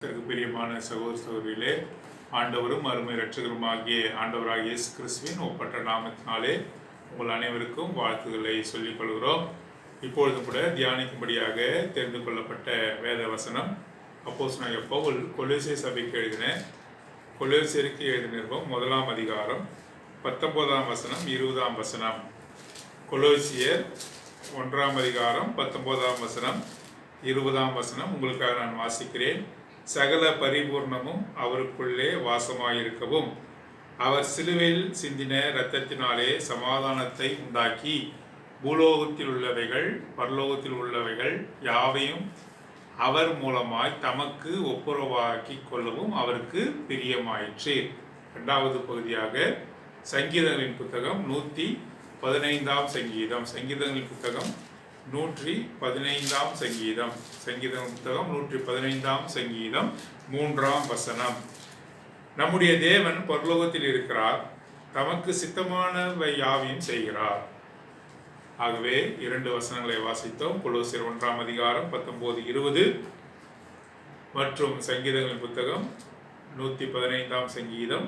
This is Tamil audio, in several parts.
பிரியமான சகோதரிகளே, ஆண்டவரும் அருமை இரட்சகருமாகிய ஆண்டவராகிய இயேசு கிறிஸ்துவின் ஒப்பற்ற நாமத்தினாலே உங்கள் அனைவருக்கும் வாழ்த்துக்களை சொல்லிக் கொள்கிறோம். இப்பொழுதும் கூட தியானிக்கும்படியாக தெரிந்து கொள்ளப்பட்ட வேத வசனம் அப்போஸ்தலனாகிய பவுல் கொலோசிய சபைக்கு கொலோசியருக்கு எழுதின நிருபம் 1ஆம் அதிகாரம் 19ஆம் வசனம் 20ஆம் வசனம். கொலோசியர் 1ஆம் அதிகாரம் 19ஆம் வசனம் 20ஆம் வசனம் உங்களுக்காக நான் வாசிக்கிறேன். சகல பரிபூர்ணமும் அவருக்குள்ளே வாசமாயிருக்கவும் அவர் சிலுவையில் சிந்தின இரத்தத்தினாலே சமாதானத்தை உண்டாக்கி பூலோகத்தில் உள்ளவைகள் பரலோகத்தில் உள்ளவைகள் யாவையும் அவர் மூலமாய் தமக்கு ஒப்புரவாக்கி கொள்ளவும் அவருக்கு பிரியமாயிற்று. இரண்டாவது பகுதியாக சங்கீதங்களின் புத்தகம் 115ஆம் சங்கீதம். சங்கீதங்களின் புத்தகம் 115ஆம் சங்கீதம். சங்கீதம் புத்தகம் 115ஆம் சங்கீதம் 3ஆம் வசனம். நம்முடைய தேவன் பரலோகத்தில் இருக்கிறார், தமக்கு சித்தமானவை யாவையும் செய்கிறார். ஆகவே 2 வசனங்களை வாசித்தோம். கொலோசியர் 1ஆம் அதிகாரம் 19-20 மற்றும் சங்கீதங்களின் புத்தகம் 115ஆம் சங்கீதம்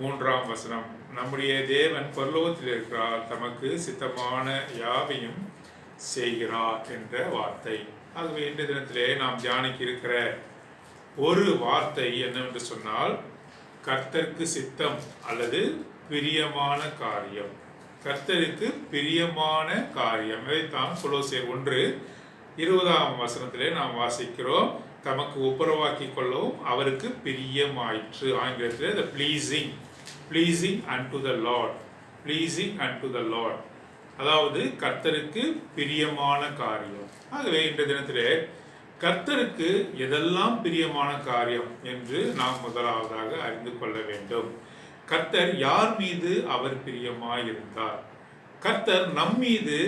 3ஆம் வசனம். நம்முடைய தேவன் பரலோகத்தில் இருக்கிறார், தமக்கு சித்தமான யாவையும் செய்கிறார் என்ற வார்த்தை. ஆகவே இன்றைய தினத்திலே நாம் தியானிக்க இருக்கிற ஒரு வார்த்தை என்னவென்று சொன்னால், கர்த்தருக்கு சித்தம் அல்லது பிரியமான காரியம். கர்த்தருக்கு பிரியமான காரியம். இதைத்தான் கொலோசியர் 1:20ஆம் வசனத்திலே நாம் வாசிக்கிறோம். தமக்கு ஒப்புரவாக்கி கொள்ளவும் அவருக்கு பிரியமாயிற்று. ஆங்கிலத்தில் the pleasing unto the Lord, pleasing unto the Lord, அதாவது கர்த்தருக்கு பிரியமான காரியம். ஆகவே இன்றைய தினத்திலே கர்த்தருக்கு எதெல்லாம் பிரியமான காரியம் என்று நாம் முதலாவதாக அறிந்து கொள்ள வேண்டும். கர்த்தர் யார் மீது அவர் பிரியமாயிருந்தார்? கர்த்தர் நம் மீது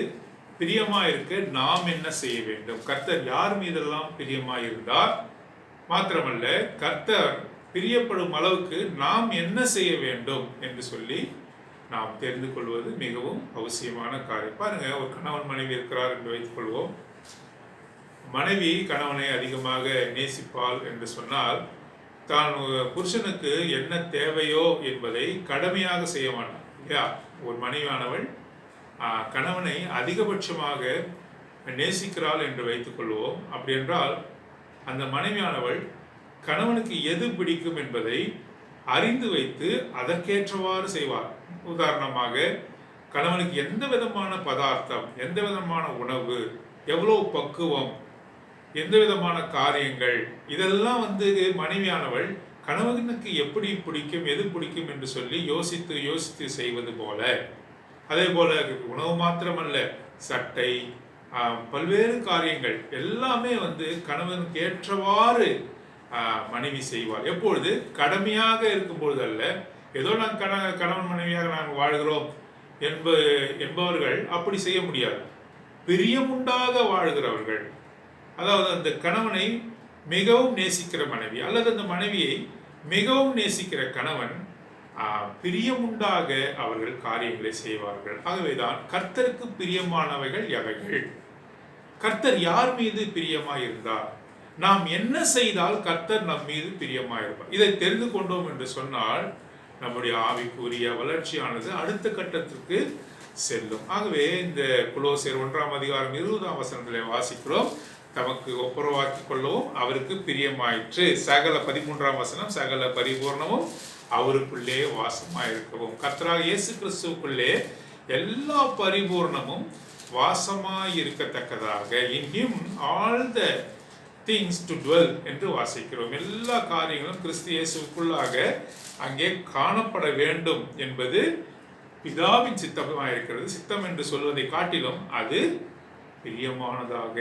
பிரியமாயிருக்க நாம் என்ன செய்ய வேண்டும்? கர்த்தர் யார் மீதெல்லாம் பிரியமாயிருந்தார் மாத்திரமல்ல, கர்த்தர் பிரியப்படும் அளவுக்கு நாம் என்ன செய்ய வேண்டும் என்று சொல்லி நாம் தெரிந்து கொள்வது மிகவும் அவசியமான காரியம். பாருங்க, ஒரு கணவன் மனைவி இருக்கிறார் என்று வைத்துக் கொள்வோம். மனைவி கணவனை அதிகமாக நேசிப்பாள் என்று சொன்னால், தான் புருஷனுக்கு என்ன தேவையோ என்பதை கடமையாக செய்ய மாட்டான் இல்லையா? ஒரு மனைவியானவள் கணவனை அதிகபட்சமாக நேசிக்கிறாள் என்று வைத்துக் கொள்வோம். அப்படி என்றால் அந்த மனைவியானவள் கணவனுக்கு எது பிடிக்கும் என்பதை அறிந்து வைத்து அதற்கேற்றவாறு செய்வார். உதாரணமாக, கணவனுக்கு எந்த விதமான பதார்த்தம், எந்த விதமான உணவு, எவ்வளோ பக்குவம், எந்த விதமான காரியங்கள், இதெல்லாம் மனைவியானவள் கணவனுக்கு எப்படி பிடிக்கும், எது பிடிக்கும் என்று சொல்லி யோசித்து செய்வது போல, அதே போல உணவு மாத்திரமல்ல, சட்டை, பல்வேறு காரியங்கள் எல்லாமே கணவனுக்கு ஏற்றவாறு மனைவி செய்வார். எப்பொழுது? கடமையாக இருக்கும் பொழுது அல்ல. ஏதோ நாங்கள் கணவன் மனைவியாக நாங்கள் வாழ்கிறோம் என்பவர்கள் அப்படி செய்ய முடியாது. பிரியமுண்டாக வாழ்கிறவர்கள், அதாவது அந்த கணவனை மிகவும் நேசிக்கிற மனைவி அல்லது அந்த மனைவியை மிகவும் நேசிக்கிற கணவன் பிரியமுண்டாக அவர்கள் காரியங்களை செய்வார்கள். ஆகவேதான் கர்த்தருக்கு பிரியமானவைகள் எவைகள்? கர்த்தர் யார் மீது பிரியமாயிருந்தார்? நாம் என்ன செய்தால் கர்த்தர் நம் மீது பிரியமாயிருப்பார்? இதை தெரிந்து கொண்டோம் என்று சொன்னால் நம்முடைய ஆவிக்குரிய வளர்ச்சியானது அடுத்த கட்டத்திற்கு செல்லும். ஆகவே இந்த கொலோசியர் 1ஆம் அதிகாரம் 20ஆம் வசனத்திலே வாசிக்கிறோம். தமக்கு ஒப்புரவாக்கி கொள்ளவும் அவருக்கு பிரியமாயிற்று. 13ஆம் வசனம், சகல பரிபூர்ணமும் அவருக்குள்ளே வாசமாயிருக்கவும். கர்த்தராகிய இயேசு கிறிஸ்துவுக்குள்ளே எல்லா பரிபூர்ணமும் வாசமாயிருக்கத்தக்கதாக, in him all the things to dwell என்று வாசிக்கிறோம். எல்லா காரியங்களும் கிறிஸ்து இயேசுவுக்குள்ளாக அங்கே காணப்பட வேண்டும் என்பது பிதாவின் சித்தமாக இருக்கிறது. சித்தம் என்று சொல்வதை காட்டிலும் அது பிரியமானதாக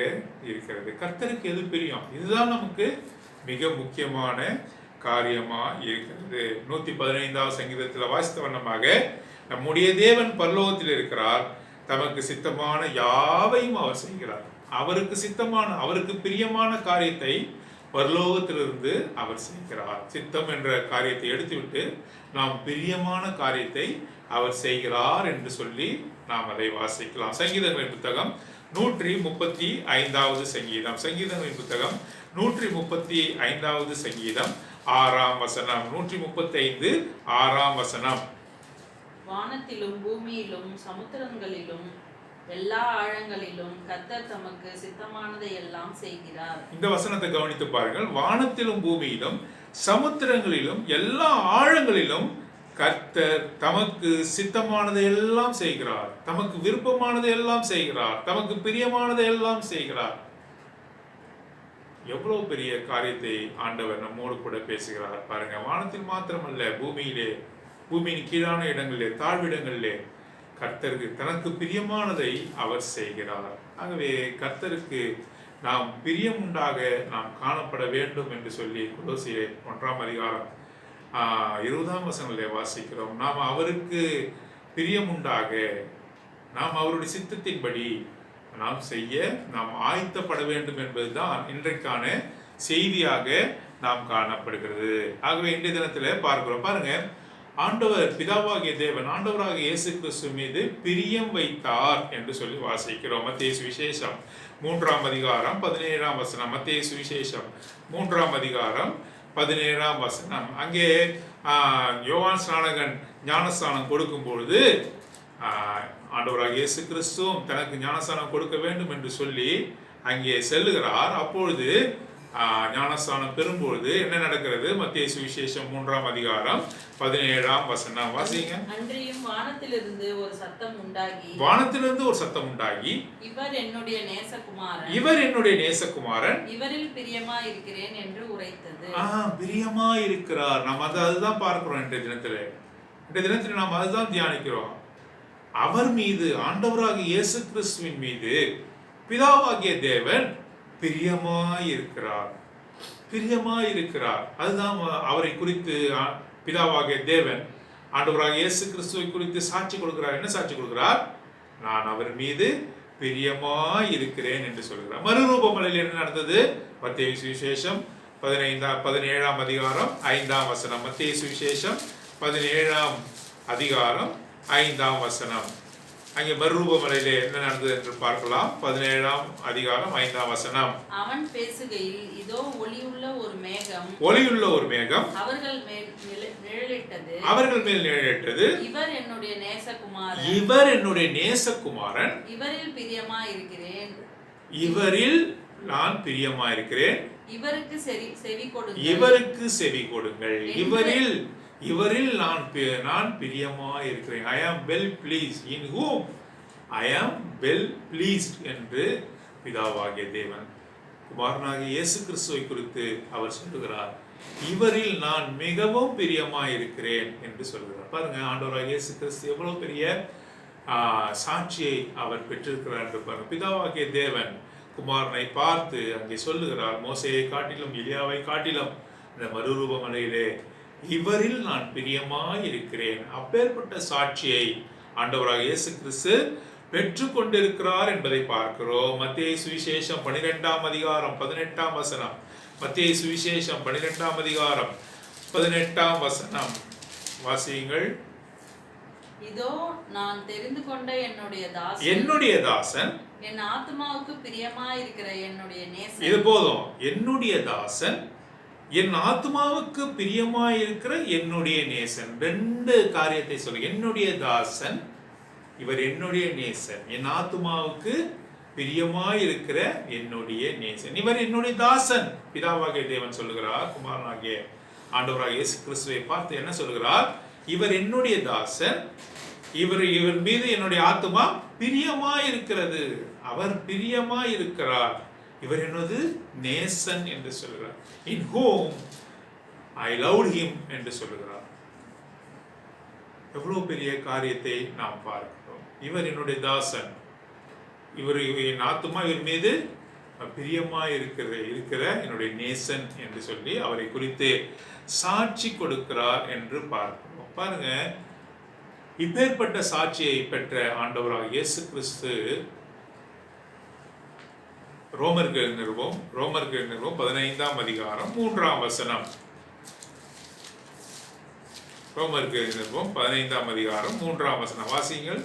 இருக்கிறது. கர்த்தருக்கு எது பிரியம்? இதுதான் நமக்கு மிக முக்கியமான காரியமா இருக்கிறது. 115ஆவது சங்கீதத்தில் வாசித்த வண்ணமாக, நம்முடைய தேவன் பரலோகத்தில் இருக்கிறார், தமக்கு சித்தமான யாவையும் அவர் செய்கிறார். அவருக்கு சித்தமான, அவருக்கு பிரியமான காரியத்தை பரலோகத்திலிருந்து அவர் செய்கிறார். சித்தம் என்ற காரியத்தை எடுத்துவிட்டு நாம் பிரியமான காரியத்தை அவர் செய்கிறார் என்று சொல்லி நாம் அதை வாசிக்கலாம். சங்கீதங்களின் புத்தகம் 135வது சங்கீதம். சங்கீதங்களின் புத்தகம் 135வது சங்கீதம் 6ஆம் வசனம். 135 6ஆம் வசனம். வானத்திலும் பூமியிலும் சமுத்திரங்களிலும் எல்லா ஆழங்களிலும் கர்த்தர் தமக்கு சித்தமானதை எல்லாம் செய்கிறார். இந்த வசனத்தை கவனித்து பாருங்கள். வானத்திலும் பூமியிலும் சமுத்திரங்களிலும் எல்லா ஆழங்களிலும் கர்த்தர் தமக்கு சித்தமானதை எல்லாம் செய்கிறார், தமக்கு விருப்பமானதை எல்லாம் செய்கிறார், தமக்கு பிரியமானதை எல்லாம் செய்கிறார். எவ்வளவு பெரிய காரியத்தை ஆண்டவர் நம்மோடு கூட பேசுகிறார் பாருங்க. வானத்தில் மாத்திரமல்ல, பூமியிலே, பூமியின் கீழான இடங்களிலே, தாழ்விடங்களிலே கர்த்தருக்கு தனக்கு பிரியமானதை அவர் செய்கிறார். ஆகவே கர்த்தருக்கு நாம் பிரியம் உண்டாக நாம் காணப்பட வேண்டும் என்று சொல்லி கொலோசியர் 1ஆம் அதிகாரம் 20ஆம் வசனத்திலே வாசிக்கிறோம். நாம் அவருக்கு பிரியம் உண்டாக, நாம் அவருடைய சித்தத்தின்படி நாம் செய்ய நாம் ஆயத்தப்பட வேண்டும் என்பதுதான் இன்றைக்கான செய்தியாக நாம் காணப்படுகிறது. ஆகவே இன்றைய தினத்தில் பார்க்கிறோம் பாருங்க, ஆண்டவர் பிதாவாகிய தேவன் ஆண்டவராக இயேசு கிறிஸ்து மீது பிரியம் வைத்தார் என்று சொல்லி வாசிக்கிறோம். மத்தேயு சுவிசேஷம் 3ஆம் அதிகாரம் 17ஆம் வசனம். மத்தேயு சுவிசேஷம் 3ஆம் அதிகாரம் 17ஆம் வசனம். அங்கே யோவான் ஸ்நானகன் ஞானஸ்நானம் கொடுக்கும் பொழுது ஆண்டவராக இயேசு கிறிஸ்துவும் தனக்கு ஞானஸ்நானம் கொடுக்க வேண்டும் என்று சொல்லி அங்கே செல்லுகிறார். அப்பொழுது ஞானஸ்நானம் பெறும்பொழுது என்ன நடக்கிறது? மத்தேயு சுவிசேஷம் 3ஆம் அதிகாரம் 17ஆம் வசனம் வாசிங்க. அன்றியும் வானத்திலிருந்து ஒரு சத்தம் உண்டாகி, வானத்திலிருந்து ஒரு சத்தம் உண்டாகி, இவர் என்னுடைய நேசகுமாரன், இவர் என்னுடைய நேசகுமாரன், இவரில் பிரியமா இருக்கிறேன் என்று உரைத்தது. பிரியமா இருக்கிறார். நாம் அதுதான் பார்க்கிறோம் இன்றைய தினத்தில் நாம் அதுதான் தியானிக்கிறோம். அவர் மீது, ஆண்டவராக இயேசு கிறிஸ்துவின் மீது பிதாவாகிய தேவன் பிரியமாயிருக்கிறார், பிரியமாயிருக்கிறார். அதுதான் அவரை குறித்து பிதாவாகிய தேவன் ஆண்டவராக இயேசு கிறிஸ்துவை குறித்து சாட்சி கொடுக்கிறார். என்ன சாட்சி கொடுக்கிறார்? நான் அவர் மீது பிரியமாயிருக்கிறேன் என்று சொல்கிறார். மறுரூபமலையில் என்ன நடந்தது? மத்தேயு சுவிசேஷம் 17ஆம் அதிகாரம் 5ஆம் வசனம். மத்தேயு சுவிசேஷம் 17ஆம் அதிகாரம் 5ஆம் வசனம். அங்கே மறுரூபமலையிலே என்ன நடந்தது என்று பார்க்கலாம். 17ஆம் அதிகாரம் 5ஆம் வசனம். அவன் பேசுகையில் இதோ ஒளியுள்ள ஒரு மேகம், ஒளியுள்ள ஒரு மேகம் அவர்கள் மேல் நிழலிட்டது, அவர்கள் மேல் நிழலிட்டது. இவர் என்னுடைய நேசகுமாரன், இவர் என்னுடைய நேசகுமாரன், இவரில் பிரியமா இருக்கிறேன், இவரில் நான் பிரியமா இருக்கிறேன், இவருக்கு செவி கொடுங்கள், இவருக்கு செவி கொடுங்கள். இவரில் நான் பிரியமா இருக்கிறேன். I am well pleased in whom I am well pleased என்று பிதாவாகிய தேவன் குமாரனாகிய இயேசு கிறிஸ்துவை குறித்து அவர் சொல்லுகிறார். இவரில் நான் மிகவும் பிரியமா இருக்கிறேன் என்று சொல்கிறார். பாருங்க, ஆண்டவராகிய இயேசு கிறிஸ்து எவ்வளவு பெரிய சாட்சியை அவர் பெற்றிருக்கிறார் என்று பாருங்க. பிதாவாகிய தேவன் குமாரனை பார்த்து அங்கே சொல்லுகிறார், மோசேயை காட்டிலும் எலியாவை காட்டிலும் இந்த மறுரூபமலையிலே இவரில் நான் பிரியமாய் இருக்கிறேன். அப்பேற்பட்ட சாட்சியை ஆண்டவராக இயேசு கிறிஸ்து பெற்றுக் கொண்டிருக்கிறார் என்பதை பார்க்கிறோம். மத்தேயு சுவிசேஷம் 12ஆம் அதிகாரம் 18ஆம் வசனம். மத்தேயு சுவிசேஷம் 12ஆம் அதிகாரம் 18ஆம் வசனம் வாசியுங்கள். இதோ நான் தெரிந்து கொண்ட என்னுடைய தாசன், என் ஆத்மாவுக்கு பிரியமாய் இருக்கிற என்னுடைய நேசன். இது போதும். என்னுடைய தாசன், என் ஆத்மாவுக்கு பிரியமாயிருக்கிற என்னுடைய நேசன். ரெண்டு காரியத்தை சொல்லு. என்னுடைய தாசன், இவர் என்னுடைய நேசன். என் ஆத்மாவுக்கு பிரியமாயிருக்கிற என்னுடைய நேசன், இவர் என்னுடைய தாசன். பிதாவாகிய தேவன் சொல்லுகிறார், குமாரனாகிய ஆண்டவராகிய இயேசு கிறிஸ்துவை பார்த்து என்ன சொல்லுகிறார்? இவர் என்னுடைய தாசன், இவர் மீது என்னுடைய ஆத்மா பிரியமாயிருக்கிறது. அவர் பிரியமாயிருக்கிறார். இவர் என்னது நேசன் என்று சொல்கிறார். In whom I loved him என்று சொல்கிறார். எவ்வளவு பெரிய காரியத்தை நாம் பார்க்கிறோம். இவர் என்னுடைய தாசன், இவர் என் ஆத்துமா இவர் மீது பிரியமா இருக்கிற என்னுடைய நேசன் என்று சொல்லி அவரை குறித்து சாட்சி கொடுக்கிறார் என்று பார்க்கிறோம். பாருங்க, இப்பேற்பட்ட சாட்சியை பெற்ற ஆண்டவராக இயேசு கிறிஸ்து ரோமர்கள் நிறுவம் 15ஆம் அதிகாரம் 3ஆம் வசனம். ரோமர்கள் நிறுவம் 15ஆம் அதிகாரம் 3ஆம் வசனம் வாசியுங்கள்.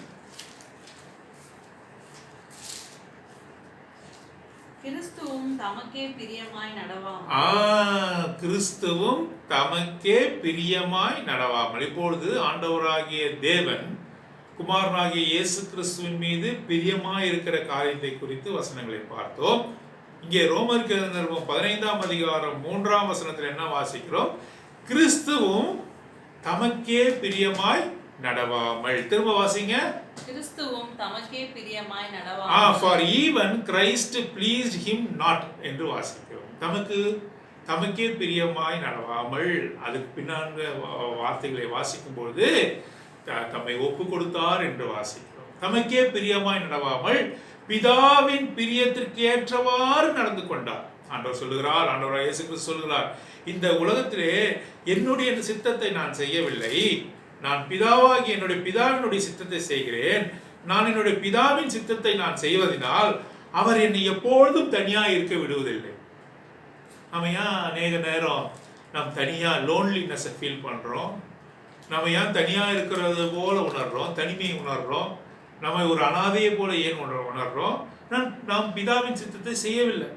கிறிஸ்துவும் தமக்கே பிரியமாய் நடவாமல். கிறிஸ்துவும் தமக்கே பிரியமாய் நடவாமல். இப்பொழுது ஆண்டவராகிய தேவன் குமாரனாகிய இயேசு கிறிஸ்துவின் மீது பிரியமாய் இருக்கிற காரியத்தை குறித்து வசனங்களை பார்த்தோம். இங்கே ரோமருக்கு எழுதின நிருபம் 15ஆம் அதிகாரம் 3ஆம் வசனத்தில் என்ன வாசிக்கிறோம்? கிறிஸ்துவும் தமக்கே பிரியமாய் நடவாமல். திரும்ப வாசிங்க. கிறிஸ்துவும் தமக்கே பிரியமாய் நடவாமல். For even Christ pleased him not என்று வாசிக்கிறோம். தமக்கே பிரியமாய் நடவாமல். அதுக்கு பின்னாங்க வார்த்தைகளை வாசிக்கும் பொழுது தம்மை ஒப்பு கொடுத்தார் என்று வாசிக்கிறோம். தமக்கே பிரியமாய் நடவாமல் பிதாவின் பிரியத்திற்கு ஏற்றவாறு நடந்து கொண்டார். ஆண்டவர் சொல்லுகிறார், ஆண்டவர் இயேசு கிறிஸ்து சொல்லுகிறார், இந்த உலகத்திலே என்னுடைய சித்தத்தை நான் செய்யவில்லை, நான் பிதாவாகி என்னுடைய பிதாவினுடைய சித்தத்தை செய்கிறேன். நான் என்னுடைய பிதாவின் சித்தத்தை நான் செய்வதனால் அவர் என்னை எப்பொழுதும் தனியாக இருக்க விடுவதில்லை. நம்ம ஏன் அநேக நேரம் நாம் தனியாக லோன்லினஸை ஃபீல் பண்ணுறோம்? நம்ம ஏன் தனியாக இருக்கிறது போல உணர்றோம், தனிமையை உணர்றோம்? நம்ம ஒரு அனாதையை போல ஏன் உணர்றோம்? நாம் பிதாவின் சித்தத்தை செய்யவில்லை.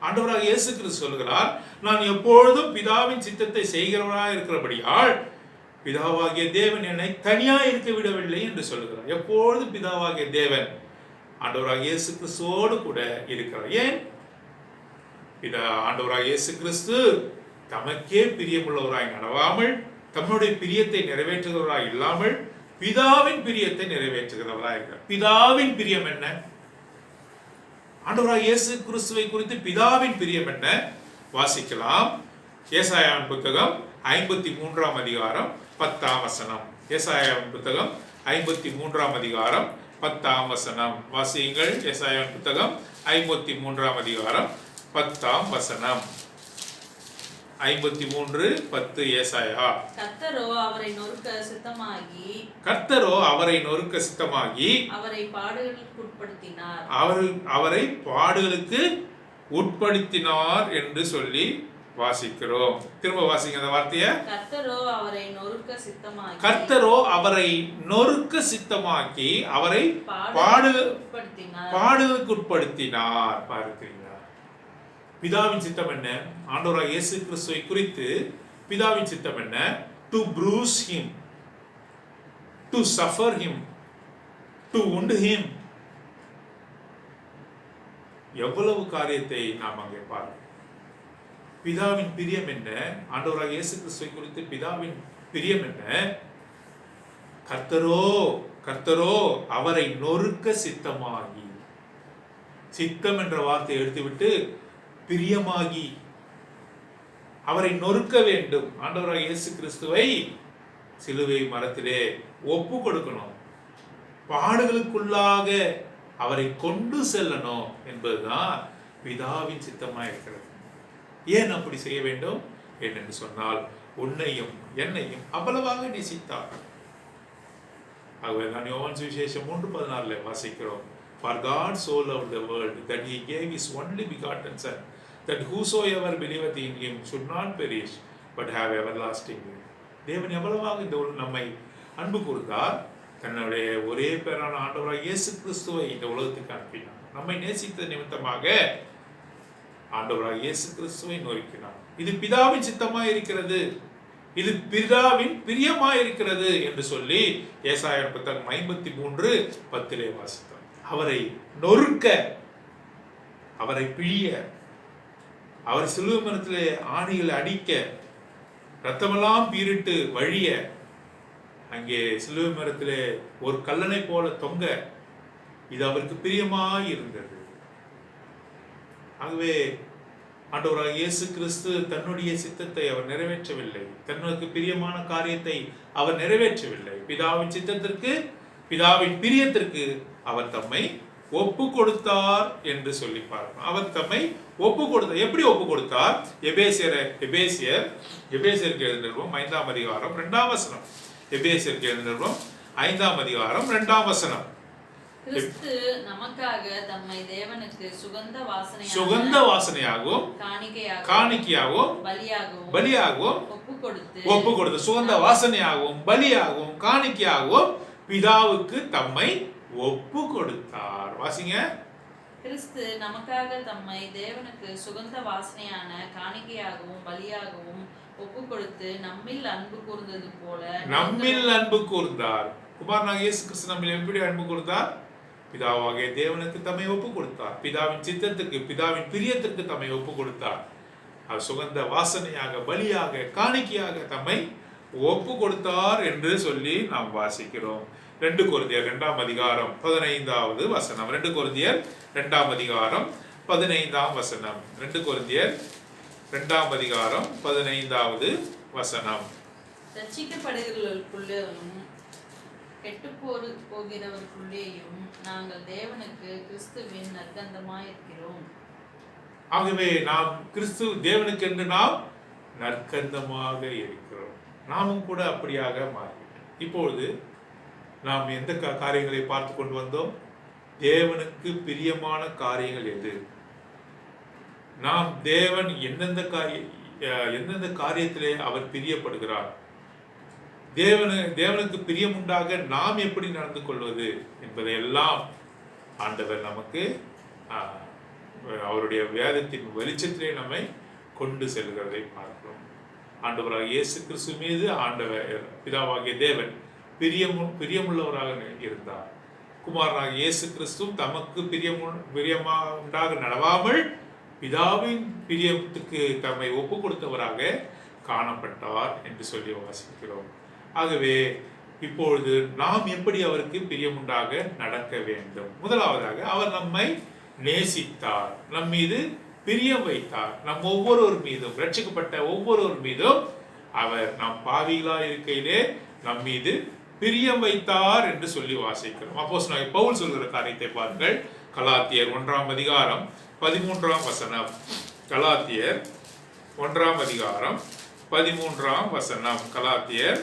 ஆண்டவராக இயேசு கிறிஸ்து சொல்கிறார், நான் எப்பொழுதும் பிதாவின் சித்தத்தை செய்கிறவராக இருக்கிறபடியால் பிதாவாகிய தேவன் என்னை தனியாக இருக்க விடவில்லை என்று சொல்லுகிறார். எப்பொழுதும் பிதாவாகிய தேவன் ஆண்டவராக இயேசு கிறிஸ்துவோடு கூட இருக்கிறார். ஏன்? ஆண்டவராக இயேசு கிறிஸ்து தமக்கே பிரியமுள்ளவராய் நடவாமல், தம்முடைய பிரியத்தை நிறைவேற்றுகிறவராய் இல்லாமல் பிதாவின் பிரியத்தை நிறைவேற்றுகிறவராய் இருக்கிறார். பிதாவின் பிரியம் என்ன? ஆண்டவராக இயேசு கிறிஸ்துவை குறித்து பிதாவின் பிரியம் என்ன? வாசிக்கலாம். ஏசாயாவின் புத்தகம் 53ஆம் அதிகாரம் 10ஆம் வசனம். ஏசாயாவின் புத்தகம் 53ஆம் அதிகாரம் 10ஆம் வசனம் வாசியுங்கள். ஏசாயாவின் புத்தகம் 53ஆம் அதிகாரம் 10ஆம் வசனம். 53:10 ஏசாயா. கர்த்தரோ அவரை நொறுக்க சித்தமாகி அவரை பாடுகளுக்கு உட்படுத்தினார். அவரை பாடுகளுக்கு உட்படுத்தினார் என்று சொல்லி வாசிக்கிறோம். திரும்ப வாசிங்க அந்த வார்த்தையை. கர்த்தரோ அவரை நொறுக்க சித்தமாக்கி அவரை பாடுகளுக்கு உட்படுத்தினார். பார்க்கிறீங்களா? பிதாவின் சித்தம் என்ன? ஆண்டவராகிய இயேசு கிறிஸ்துவை குறித்து பிதாவின் சித்தம் என்ன? To Bruce him, to suffer him, to wound him. எவ்வளவு காரியத்தை நாம் அங்கே பார்க்கிறோம். பிதாவின் பிரியம் என்ன? ஆண்டவராகிய இயேசு கிறிஸ்துவை குறித்து பிதாவின் பிரியம் என்ன? கர்த்தரோ அவரை நொறுக்க சித்தமாகி. சித்தம் என்ற வார்த்தையை எடுத்துவிட்டு பிரியமாகி அவரை நொறுக்க வேண்டும். ஆண்டவராகிய இயேசு கிறிஸ்துவை சிலுவை மரத்திலே ஒப்பு கொடுக்கணும், பாடுகளுக்குள்ளாக அவரை கொண்டு செல்லணும் என்பதுதான் பிதாவின் சித்தமாக இருக்கிறது. ஏன் அப்படி செய்ய வேண்டும்? ஏனென்று சொன்னால் உன்னையும் என்னையும் அவ்வளவாக நேசித்தார். ஆகவே நான் யோவான் சுவிசேஷம் 3:14 வாசிக்கிறோம். For God so loved the world that he gave his only begotten son, that whosoever believeth in him should not perish but have everlasting life. தேவன் எவ்வளவாக இந்த நம்மை அன்பு கூர்ந்தார், தன்னுடைய ஒரே பேரான ஆண்டவராகிய இயேசு கிறிஸ்துவை இந்த உலகத்துக்கு அனுப்பினார். நம்மை நேசித்த நிமித்தமாக ஆண்டவராகிய இயேசு கிறிஸ்துவை நொறுக்கினார். இது பிதாவின் சித்தமாய் இருக்கிறது, இது பிதாவின் பிரியமாய் இருக்கிறது என்று சொல்லி ஏசாயா புத்தகம் 53:10 வாசித்தார். அவரை நொறுக்க, அவரை பிழிய, அவர் சிலுவை மரத்திலே ஆணிகளை அடிக்க, ரத்தமெல்லாம் பீரிட்டு வழிய, அங்கே சிலுவை மரத்திலே ஒரு கல்லனை போல தொங்க, இது அவருக்கு பிரியமாய் இருந்தது. ஆகவே ஆண்டவராகிய இயேசு கிறிஸ்து தன்னுடைய சித்தத்தை அவர் நிறைவேற்றவில்லை, தன்னுக்கு பிரியமான காரியத்தை அவர் நிறைவேற்றவில்லை. பிதாவின் சித்தத்திற்கு, பிதாவின் பிரியத்திற்கு அவர் தம்மை ஒப்பு கொடுத்தார் என்று சொல்லி பார்க்கணும். அவர் தம்மை ஒப்பு கொடுத்தார். எப்படி ஒப்பு கொடுத்தார்? எபேசியருக்கு எழுதின நிருபம் 5ஆம் அதிகாரம் 2ஆம் வசனம். எபேசியருக்கு எழுதின நிருபம் 5ஆம் அதிகாரம் 2ஆம் வசனம். கிறிஸ்து நமக்காக தம்மை தேவனுக்கு சுகந்த வாசனையாகவும் காணிக்கையாகவும் பலியாகவும் ஒப்பு கொடுத்து சுகந்த வாசனையாகவும் பலியாகவும் காணிக்கையாகவும் பிதாவுக்கு தம்மை ஒப்பு கொடுத்தார். வாசிங்க. கிறிஸ்து நமக்காக தம்மை தேவனுக்கு சுகந்த வாசனையான காணிக்கையாகவும் பலியாகவும் ஒப்பு கொடுத்து நம்மில் அன்பு கூர்ந்தது போல நம்மில் அன்பு கூர்ந்தார். குமாரனாக இயேசு கிறிஸ்து நம்மில் எப்படி அன்பு கூர்ந்தார்? பிதாவாகிய தேவனுக்கு தம்மை ஒப்பு கொடுத்தார். பிதாவின் சித்தத்துக்கு, பிதாவின் பிரியத்திற்கு தம்மை ஒப்பு கொடுத்தார். அவர் சுகந்த வாசனையாக, பலியாக, காணிக்கையாக தம்மை ஒப்பு கொடுத்தார் என்று சொல்லி நாம் வாசிக்கிறோம். 2 கொரிந்தியர் 2ஆம் அதிகாரம் 15வது வசனம். 2 கொரிந்தியர் 2ஆம் அதிகாரம் 15ஆம் வசனம். 2 கொரிந்தியர் 2ஆம் அதிகாரம் 15வது வசனம். ரட்சிக்கப்படுகிறவர்களுக்குள்ளேயும் கெட்டு போகிறவர்களுக்குள்ளேயும் நாங்கள் தேவனுக்கு கிறிஸ்துவின் நற்கந்தமாயிருக்கிறோம். ஆகவே நாம் கிறிஸ்து தேவனுக்கு என்று நாம் நற்கந்தமாக இருக்கிறோம். நாமும் கூட அப்படியாக மாறிவிட்டோம். இப்பொழுது நாம் எந்த காரியங்களை பார்த்து கொண்டு வந்தோம்? தேவனுக்கு பிரியமான காரியங்கள் எது? நாம் தேவன் எந்தெந்த காரியத்திலே அவர் பிரியப்படுகிறார், தேவனுக்கு பிரியமுண்டாக நாம் எப்படி நடந்து கொள்வது என்பதையெல்லாம் ஆண்டவர் நமக்கு அவருடைய வேதத்தின் வெளிச்சத்திலே நம்மை கொண்டு செல்கிறதை பார்க்கிறோம். ஆண்டவராக இயேசு கிறிஸ்து மீது ஆண்டவர் பிதாவாகிய தேவன் பிரியமுள்ளவராக இருந்தார். குமாரனாக இயேசு கிறிஸ்து தமக்கு பிரியமா உண்டாக நடவாமல் பிதாவின் பிரியத்துக்கு தம்மை ஒப்பு கொடுத்தவராக காணப்பட்டார் என்று சொல்லி வாசிக்கிறோம். ஆகவே இப்பொழுது நாம் எப்படி அவருக்கு பிரியமுண்டாக நடக்க வேண்டும்? முதலாவதாக அவர் நம்மை நேசித்தார், நம் மீது பிரியம் வைத்தார். நம் ஒவ்வொருவர் மீதும், ரட்சிக்கப்பட்ட ஒவ்வொருவர் மீதும் அவர் நாம் பாவிகளா இருக்கையிலே நம் மீது பிரியம் வைத்தார் என்று சொல்லி வாசிக்கிறோம். அப்போஸ்தலனாகிய பவுல் சொல்கிற காரியத்தை பாருங்கள். கலாத்தியர் 1ஆம் அதிகாரம் 13ஆம் வசனம். கலாத்தியர் 1ஆம் அதிகாரம் 13ஆம் வசனம். கலாத்தியர்